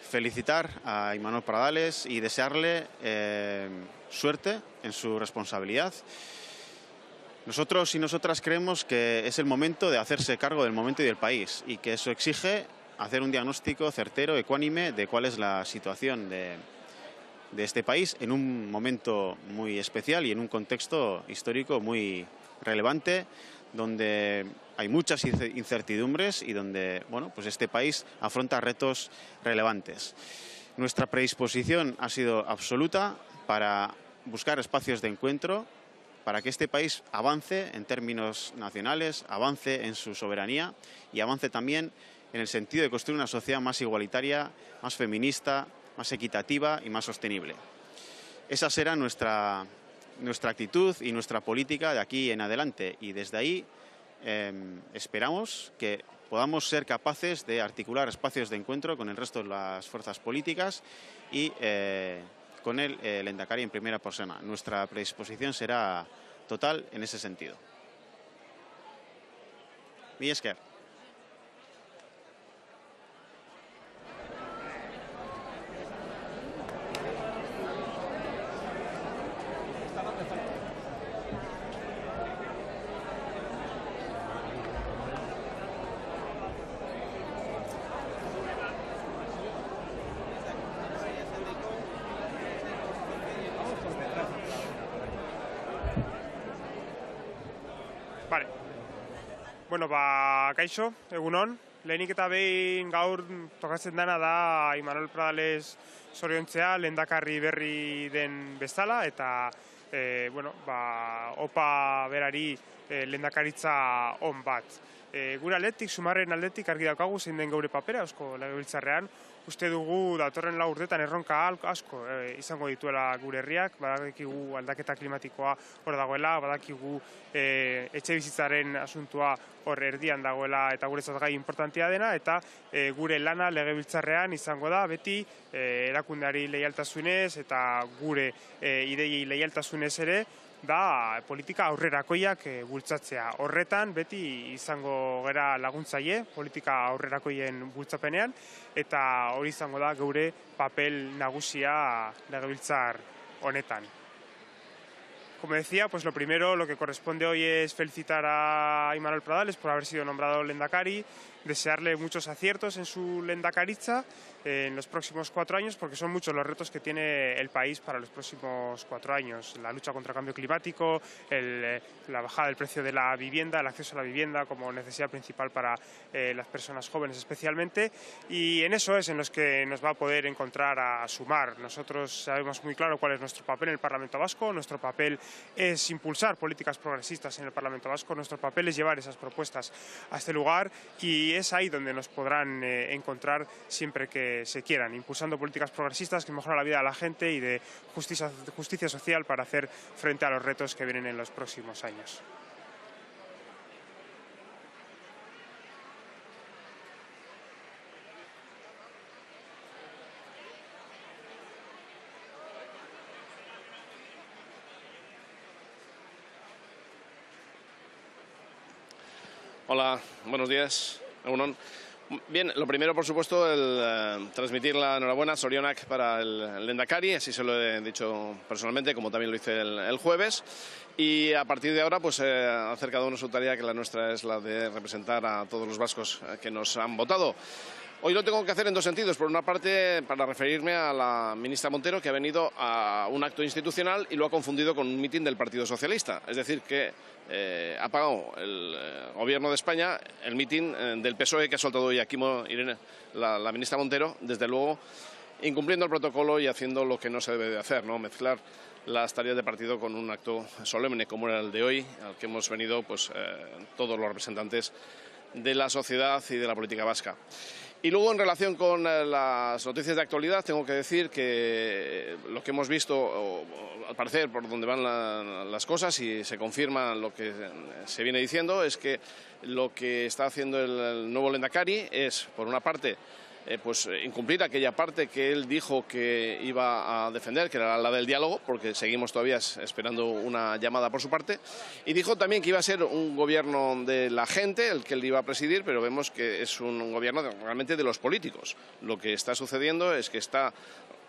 felicitar a Imanol Pradales y desearle suerte en su responsabilidad. Nosotros y nosotras creemos que es el momento de hacerse cargo del momento y del país y que eso exige hacer un diagnóstico certero, ecuánime de cuál es la situación de este país en un momento muy especial y en un contexto histórico muy relevante, donde hay muchas incertidumbres y donde pues este país afronta retos relevantes. Nuestra predisposición ha sido absoluta para buscar espacios de encuentro, para que este país avance en términos nacionales, avance en su soberanía y avance también en el sentido de construir una sociedad más igualitaria, más feminista, más equitativa y más sostenible. Esa será nuestra actitud y nuestra política de aquí en adelante y desde ahí esperamos que podamos ser capaces de articular espacios de encuentro con el resto de las fuerzas políticas y con el lehendakari en primera persona. Nuestra predisposición será total en ese sentido. Mila esker. Bueno, kaixo, egunon. Lehenik eta behin gaur tokatzen dana da Imanol Pradales zoriontzea lehendakari berri den bezala eta opa berari lehendakaritza on bat. Gure aldetik, Sumarren aldetik argi daukagu zein den geure papera Eusko Legebiltzarrean. Uste dugu datorren 4 urtetan erronka asko izango dituela gure herriak, badakigu aldaketa klimatikoa hor dagoela, badakigu etxe bizitzaren asuntua hor erdian dagoela eta guretzat gai importantea dena, eta gure lana Legebiltzarrean izango da beti erakundeari leialtasunez eta gure ideiei leialtasunez ere, da politika aurrerakoiak bultzatzea. Horretan beti izango gara laguntzaile politika aurrerakoien bultzapenean eta hori izango da geure papel nagusia legebiltzar honetan. Como decía, pues lo primero, lo que corresponde hoy es felicitar a Imanol Pradales por haber sido nombrado lehendakari, desearle muchos aciertos en su lehendakaritza en los próximos 4 años, porque son muchos los retos que tiene el país para los próximos 4 años. La lucha contra el cambio climático, la bajada del precio de la vivienda, el acceso a la vivienda como necesidad principal para las personas jóvenes especialmente, y en eso es en los que nos va a poder encontrar a Sumar. Nosotros sabemos muy claro cuál es nuestro papel en el Parlamento Vasco. Nuestro papel es impulsar políticas progresistas en el Parlamento Vasco, nuestro papel es llevar esas propuestas a este lugar y es ahí donde nos podrán encontrar siempre que se quieran, impulsando políticas progresistas que mejoran la vida de la gente y de justicia social para hacer frente a los retos que vienen en los próximos años. Hola, buenos días. Egunon. Bien, lo primero, por supuesto, transmitir la enhorabuena a Zorionak para el Lehendakari, así se lo he dicho personalmente, como también lo hice el jueves. Y a partir de ahora, pues hacer cada uno su tarea, que la nuestra es la de representar a todos los vascos que nos han votado. Hoy lo tengo que hacer en dos sentidos. Por una parte, para referirme a la ministra Montero, que ha venido a un acto institucional y lo ha confundido con un mitin del Partido Socialista. Es decir, que ha pagado el Gobierno de España el mitin del PSOE que ha soltado hoy aquí la ministra Montero, desde luego incumpliendo el protocolo y haciendo lo que no se debe de hacer, ¿no? Mezclar las tareas de partido con un acto solemne como era el de hoy, al que hemos venido pues, todos los representantes de la sociedad y de la política vasca. Y luego, en relación con las noticias de actualidad, tengo que decir que lo que hemos visto, al parecer, por donde van las cosas, y se confirma lo que se viene diciendo, es que lo que está haciendo el nuevo Lehendakari es, por una parte, pues incumplir aquella parte que él dijo que iba a defender, que era la del diálogo, porque seguimos todavía esperando una llamada por su parte, y dijo también que iba a ser un gobierno de la gente, el que él iba a presidir, pero vemos que es un gobierno realmente de los políticos. Lo que está sucediendo es que está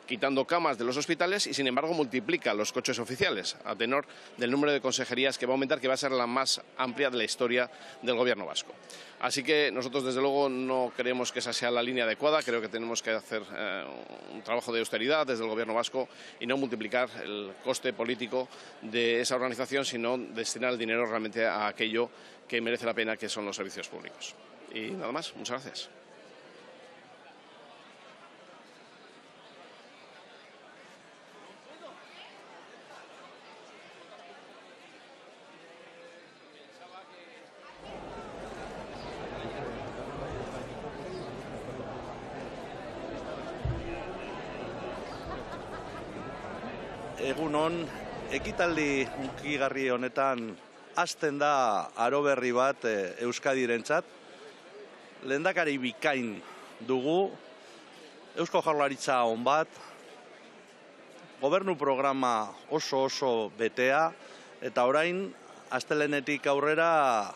quitando camas de los hospitales y, sin embargo, multiplica los coches oficiales a tenor del número de consejerías que va a aumentar, que va a ser la más amplia de la historia del Gobierno vasco. Así que nosotros, desde luego, no creemos que esa sea la línea adecuada. Creo que tenemos que hacer un trabajo de austeridad desde el Gobierno vasco y no multiplicar el coste político de esa organización, sino destinar el dinero realmente a aquello que merece la pena, que son los servicios públicos. Y nada más. Muchas gracias. Egunon, ekitaldi hunkigarri honetan hasten da aro berri bat Euskadirentzat. Lehendakari bikain dugu, Eusko Jaurlaritza on bat, gobernu programa oso betea, eta orain astelehenetik aurrera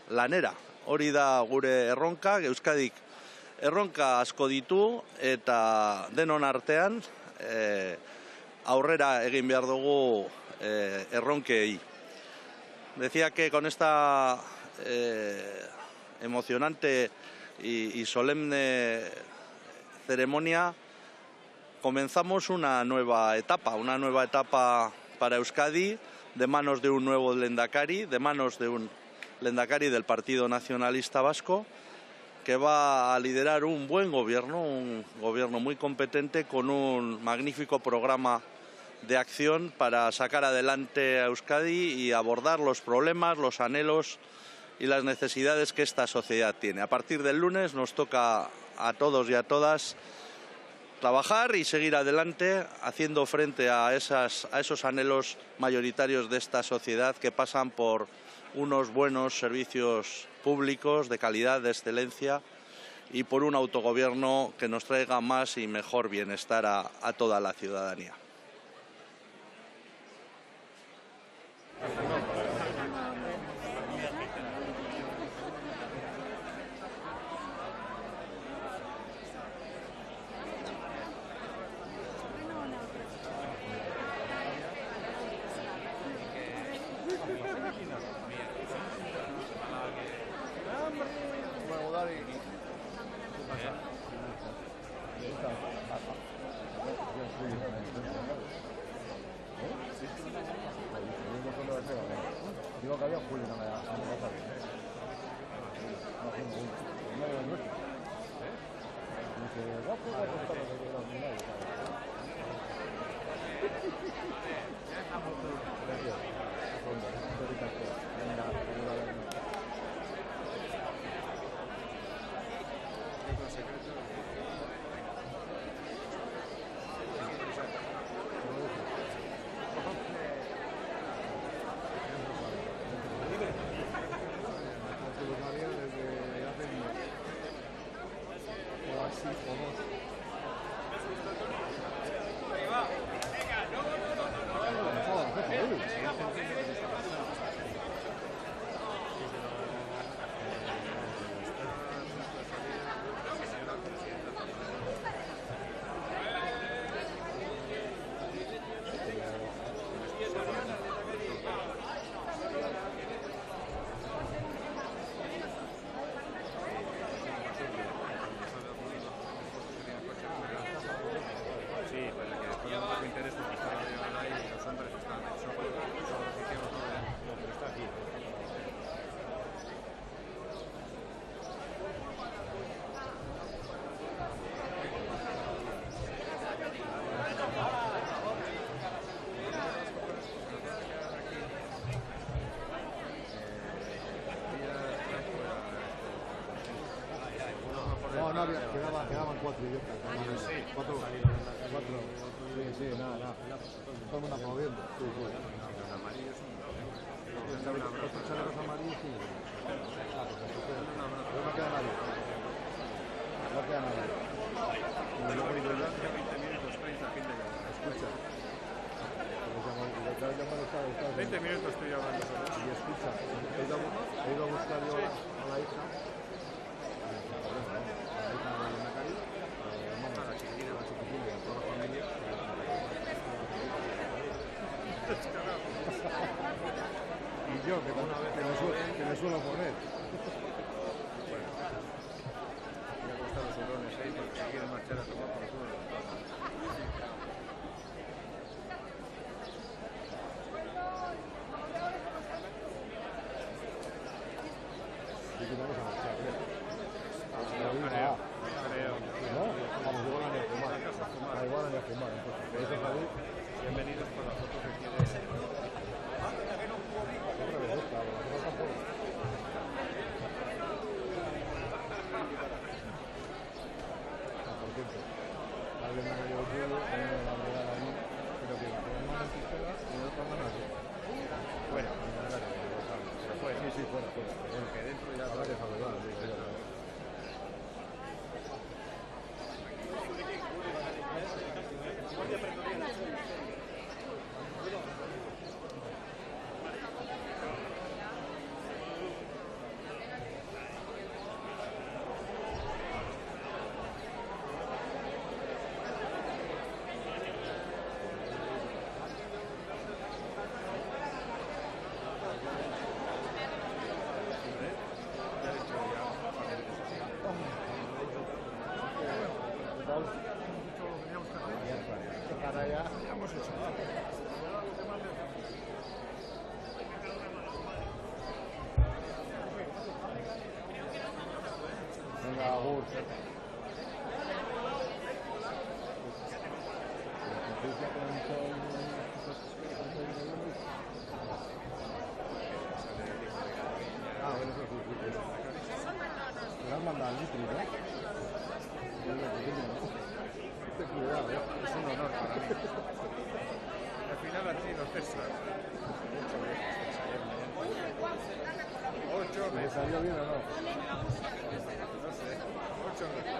lanera. Hori da gure erronka, Euskadik erronka asko ditu, eta denon artean aurrera egin behar dugu erronkei. Decía que con esta emocionante y solemne ceremonia comenzamos una nueva etapa para Euskadi, de manos de un nuevo Lehendakari, de manos de un Lehendakari del Partido Nacionalista Vasco, que va a liderar un buen gobierno, un gobierno muy competente, con un magnífico programa de acción para sacar adelante a Euskadi y abordar los problemas, los anhelos y las necesidades que esta sociedad tiene. A partir del lunes nos toca a todos y a todas trabajar y seguir adelante haciendo frente a esos anhelos mayoritarios de esta sociedad, que pasan por unos buenos servicios públicos de calidad, de excelencia, y por un autogobierno que nos traiga más y mejor bienestar a toda la ciudadanía. con más interés porque está llegando ahí y los hombres están sobre lo que hicieron todo el año, pero está aquí. No, quedaban 4 idiotas. 4. Sí, nada. Todo el mundo aplaudiendo. Sí. Los amarillos son Estos chalecos amarillos, sí. Pero no queda nadie. Y luego hay 20 minutos, 30, fin de guerra. Escucha. 20 minutos estoy hablando solo. Y escucha, he ido a buscar yo a la hija. La chiquitina, y a toda la familia. Y yo, que me suelo poner. Bueno, me ha costado los hurrones ahí porque se quieren marchar a tomar por el culo. Y que vamos a marchar, Creo. ¿no? Vamos, igual a fumar. Igual a fumar, entonces. Eso salir. Bienvenidos por la foto que quieres. Alguien me ha ido el culo, la verdad ahí, pero que con una mano en pistola y de otra mano así. Fuera. Pero fuera. Sí, fuera. Bueno, que dentro ya habrá que saludar. Es un honor para mí. Al final así los César. 8 meses. ¿Le salió bien o no? No sé. 8 meses.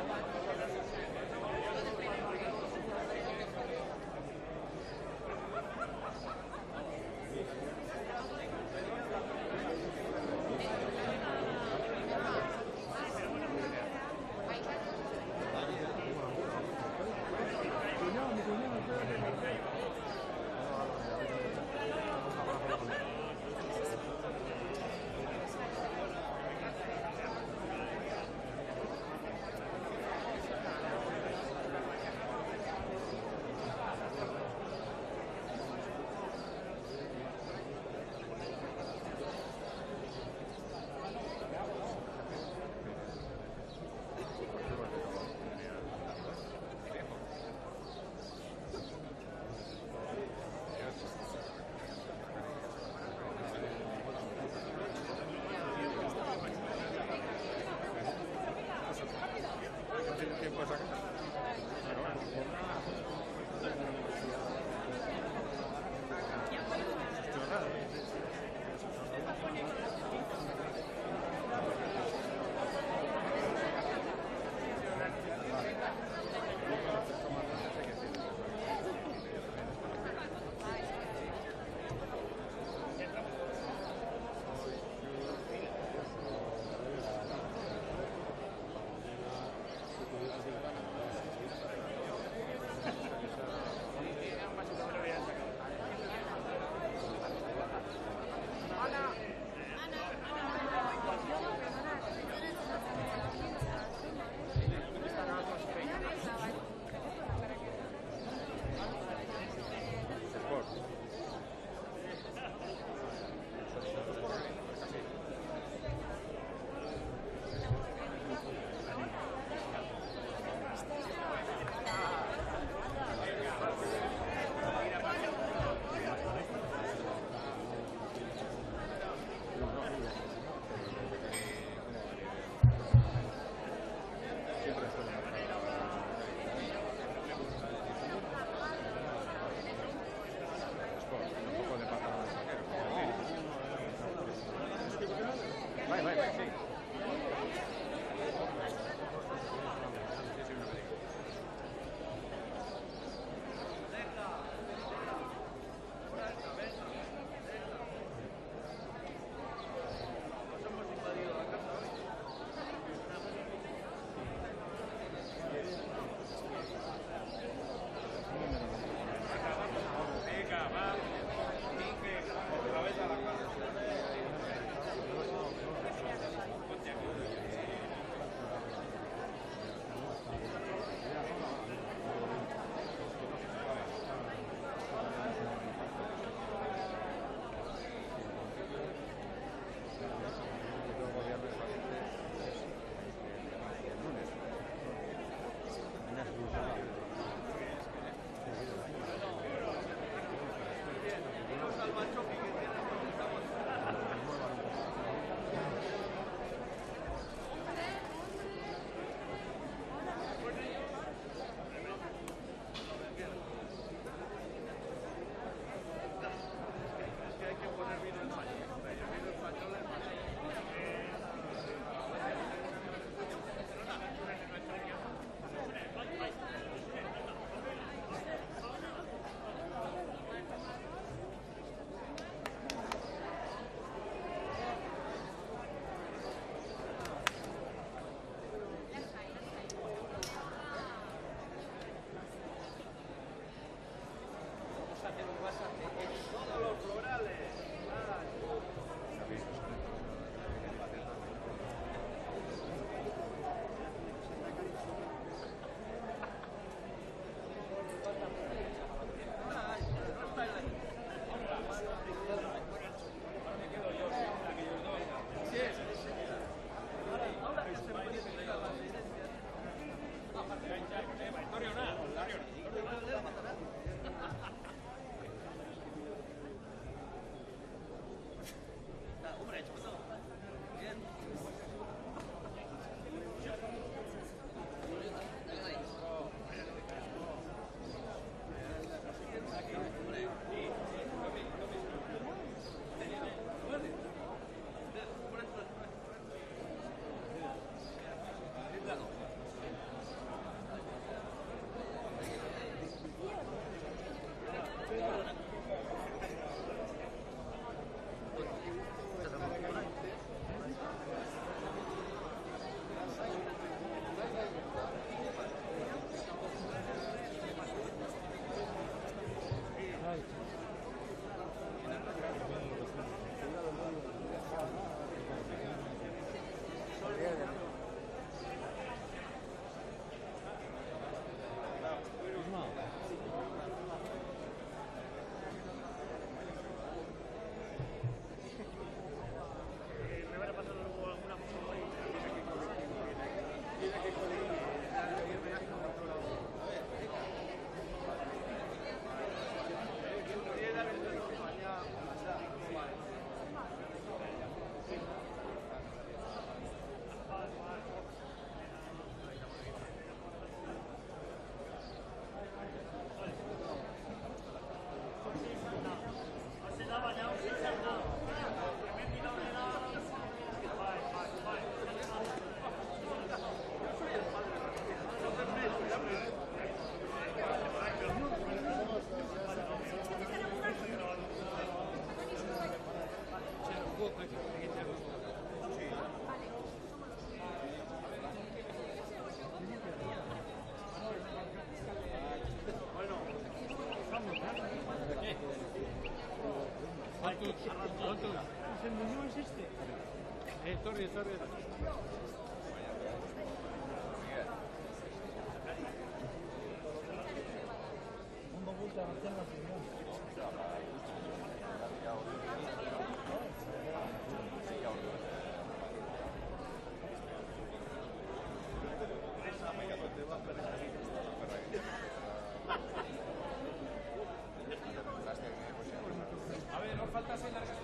El menú es este. Torre. Ondo bulta hartzen da ziren. A ver, no falta ser largas.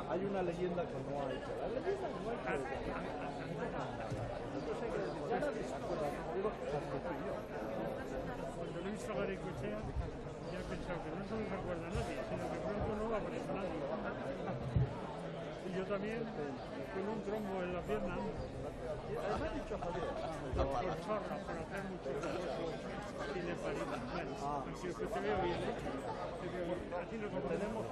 Hay una leyenda que no ha hecho. La leyenda no ha hecho. Cuando lo he visto a Garicochea, ya he pensado que no se me recuerda a nadie, sino que pronto no va a aparecer nadie. Y yo también tengo un trombo en la pierna. Además he dicho Javier. Por chorra, por hacer mucho y de parida. Bueno, así es que te veo bien, ¿eh? Te veo bien. Así lo tenemos.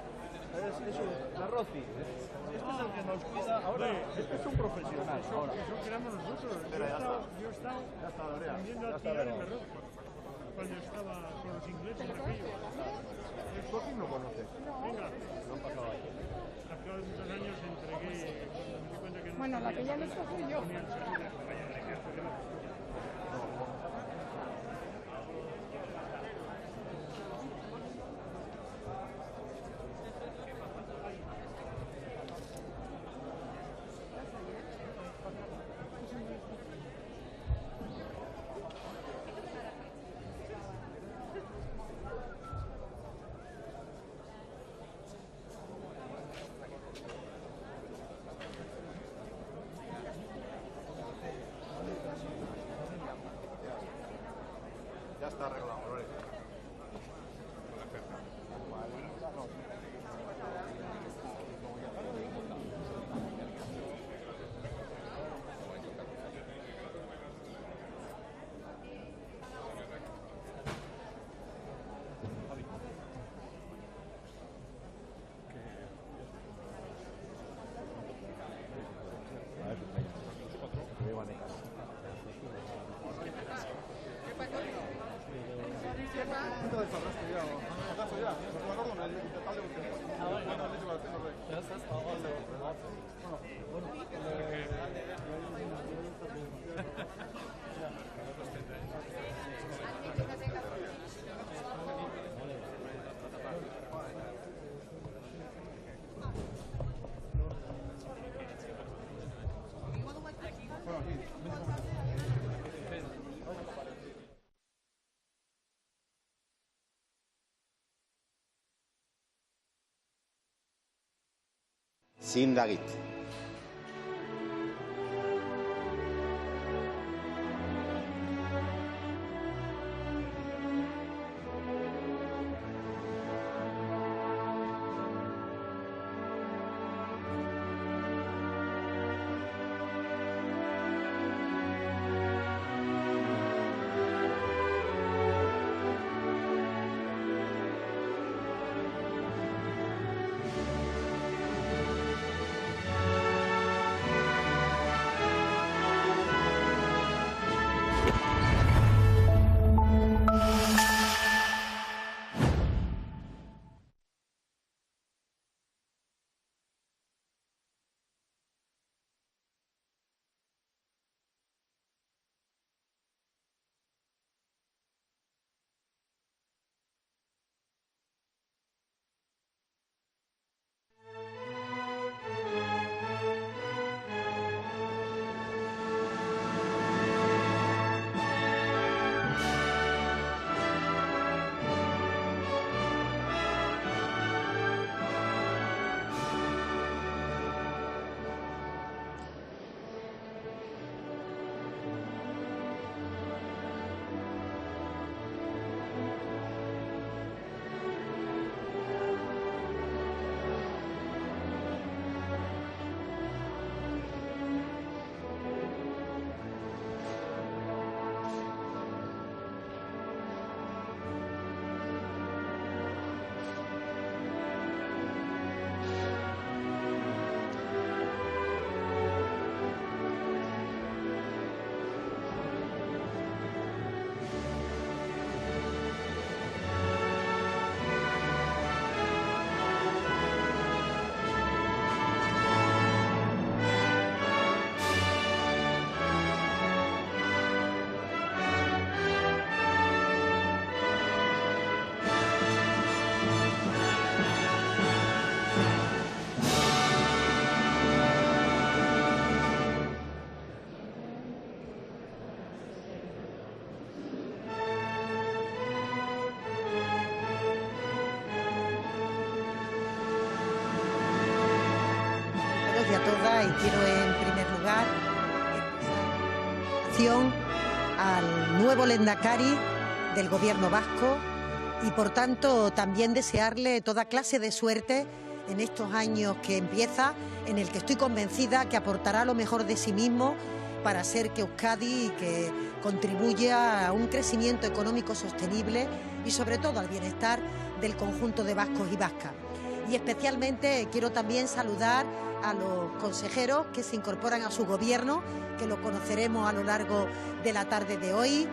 Eso, la Rossi. Este es el que nos cuida. Ahora, este es un profesional. Eso queramos nosotros. Yo he estado aprendiendo a tirar en la ropa. Cuando estaba con los ingleses aquello. ¿Tú aquí no conoces? Venga. No han pasado ahí. Al cabo de muchos años entregué, cuando me di cuenta que no. Bueno, la que ya les fui yo. Ya está arreglado, Lorenzo. Zindagit. felicitación al nuevo Lehendakari del Gobierno vasco y, por tanto, también desearle toda clase de suerte en estos años que empieza, en el que estoy convencida que aportará lo mejor de sí mismo para hacer que Euskadi que contribuya a un crecimiento económico sostenible y, sobre todo, al bienestar del conjunto de vascos y vascas. Y especialmente quiero también saludar a los consejeros que se incorporan a su gobierno, que lo conoceremos a lo largo de la tarde de hoy.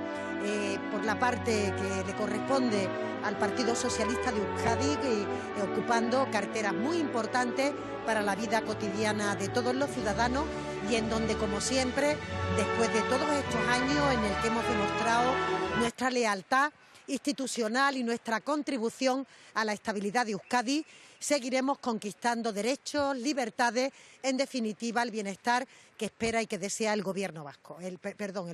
Por la parte que le corresponde al Partido Socialista de Euskadi, ocupando carteras muy importantes para la vida cotidiana de todos los ciudadanos y en donde, como siempre, después de todos estos años en el que hemos demostrado nuestra lealtad institucional y nuestra contribución a la estabilidad de Euskadi, seguiremos conquistando derechos, libertades, en definitiva el bienestar que espera y que desea el gobierno vasco, el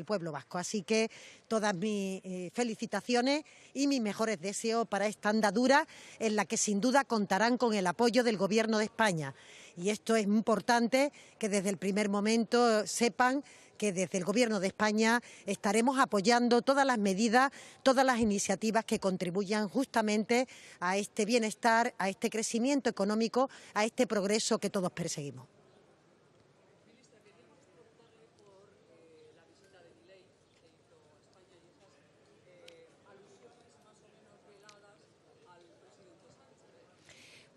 pueblo vasco. Así que todas mis felicitaciones y mis mejores deseos para esta andadura en la que sin duda contarán con el apoyo del Gobierno de España. Y esto es importante que desde el primer momento sepan que desde el Gobierno de España estaremos apoyando todas las medidas, todas las iniciativas que contribuyan justamente a este bienestar, a este crecimiento económico, a este progreso que todos perseguimos.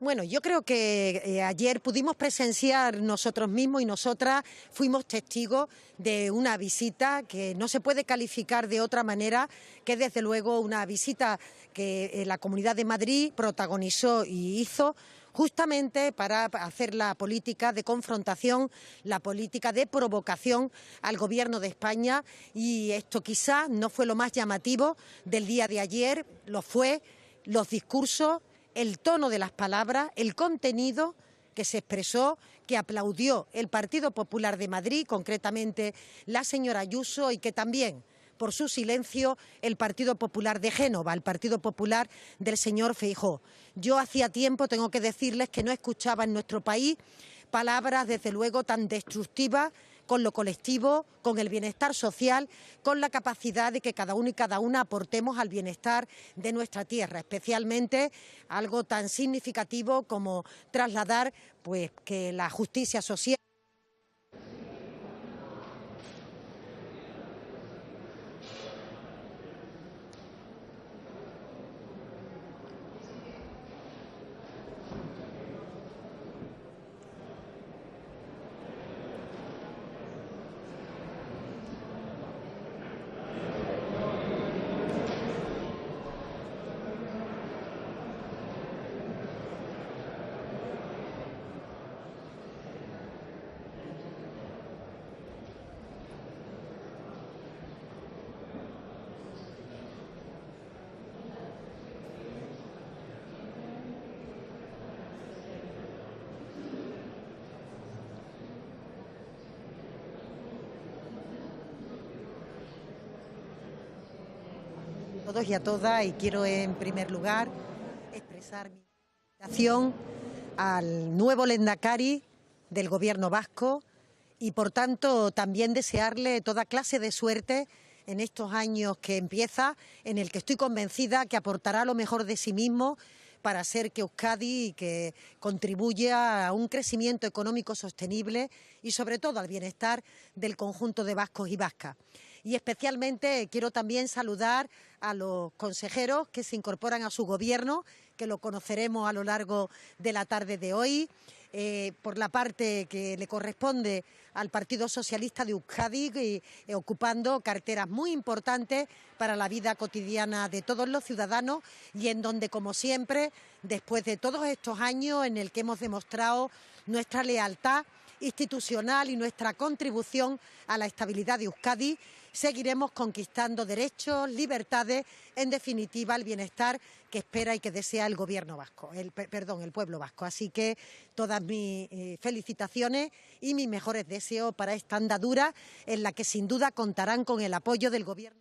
Bueno, yo creo que ayer pudimos presenciar nosotros mismos y nosotras fuimos testigos de una visita que no se puede calificar de otra manera que desde luego una visita que la Comunidad de Madrid protagonizó y hizo justamente para hacer la política de confrontación, la política de provocación al Gobierno de España, y esto quizás no fue lo más llamativo del día de ayer, lo fue los discursos, el tono de las palabras, el contenido que se expresó, que aplaudió el Partido Popular de Madrid, concretamente la señora Ayuso, y que también, por su silencio, el Partido Popular de Génova, el Partido Popular del señor Feijóo. Yo hacía tiempo, tengo que decirles, que no escuchaba en nuestro país palabras, desde luego, tan destructivas con lo colectivo, con el bienestar social, con la capacidad de que cada uno y cada una aportemos al bienestar de nuestra tierra, especialmente algo tan significativo como trasladar pues que la justicia social. Todos y a todas, y quiero en primer lugar expresar mi felicitación al nuevo Lehendakari del Gobierno vasco y, por tanto, también desearle toda clase de suerte en estos años que empieza, en el que estoy convencida que aportará lo mejor de sí mismo para hacer que Euskadi que contribuya a un crecimiento económico sostenible y, sobre todo, al bienestar del conjunto de vascos y vascas. Y especialmente quiero también saludar a los consejeros que se incorporan a su gobierno, que lo conoceremos a lo largo de la tarde de hoy. Por la parte que le corresponde al Partido Socialista de Euskadi, ocupando carteras muy importantes para la vida cotidiana de todos los ciudadanos y en donde, como siempre, después de todos estos años en el que hemos demostrado nuestra lealtad institucional y nuestra contribución a la estabilidad de Euskadi, seguiremos conquistando derechos, libertades, en definitiva el bienestar que espera y que desea el gobierno vasco, el pueblo vasco. Así que todas mis felicitaciones y mis mejores deseos para esta andadura en la que sin duda contarán con el apoyo del gobierno.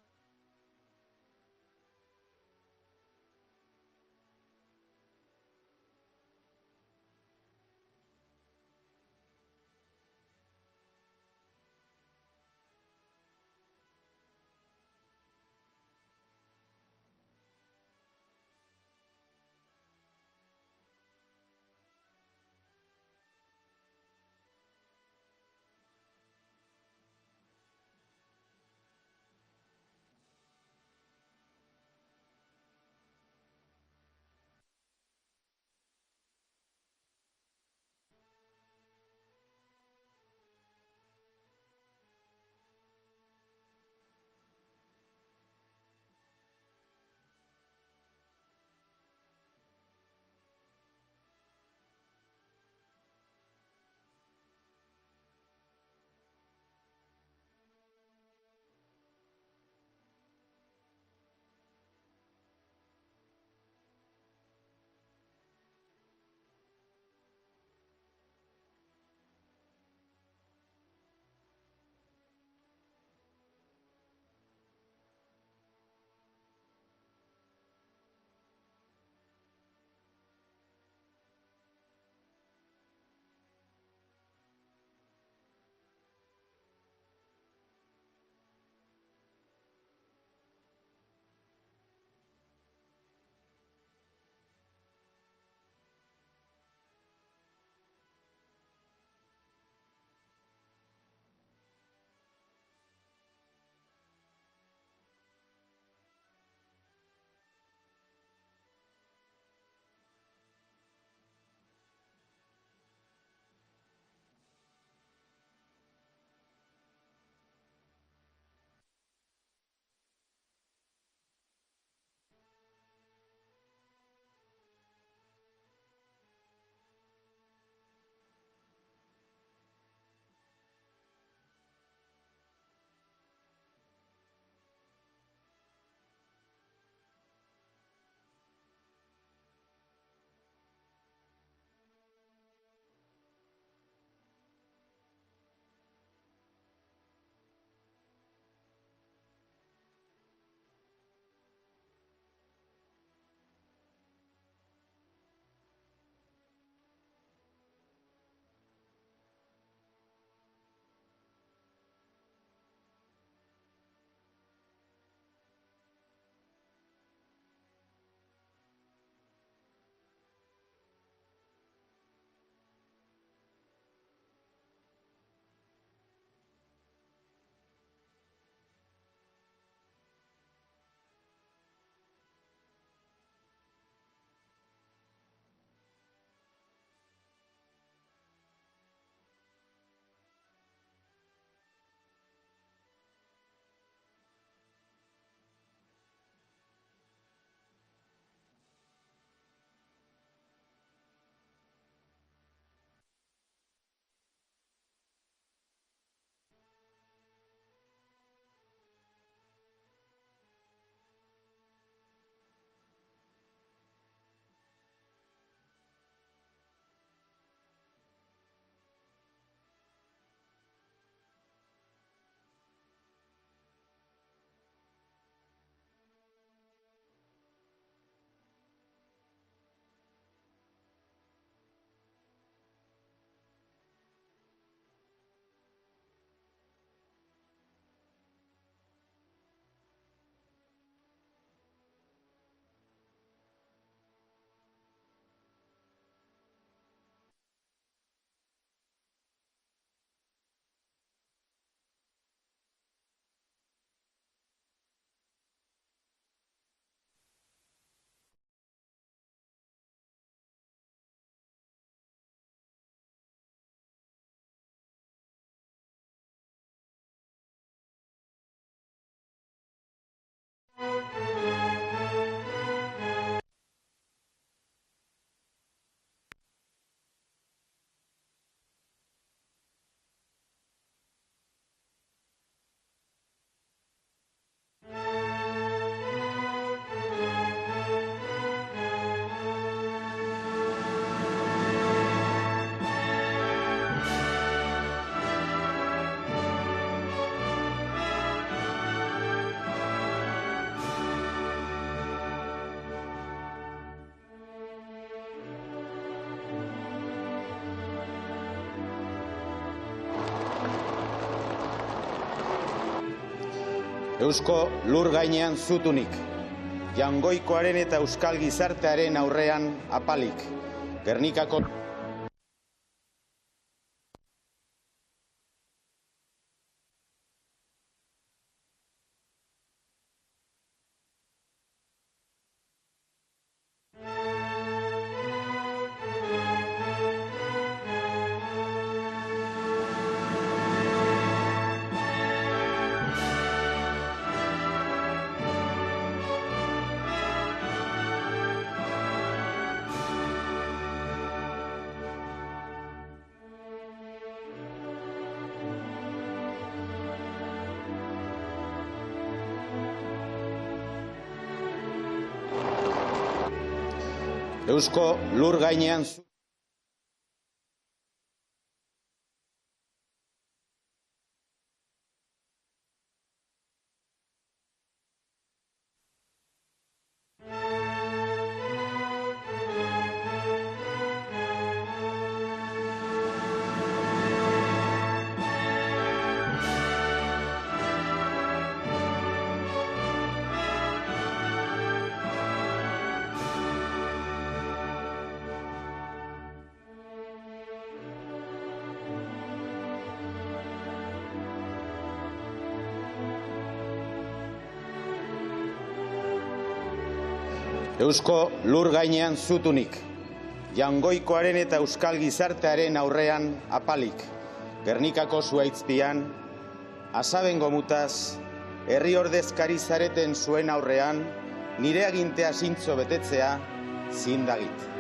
Eusko lur gainean zutunik, Jaungoikoaren eta euskal gizartearen aurrean apalik. Gernikako Eusko lur gainean Eusko lur gainean zutunik, Jaungoikoaren eta euskal gizartearen aurrean apalik. Gernikako zuaitzpian, asaben gomutaz, herri ordezkari zareten zuen aurrean, nire agintea zintzo betetzea zindagit.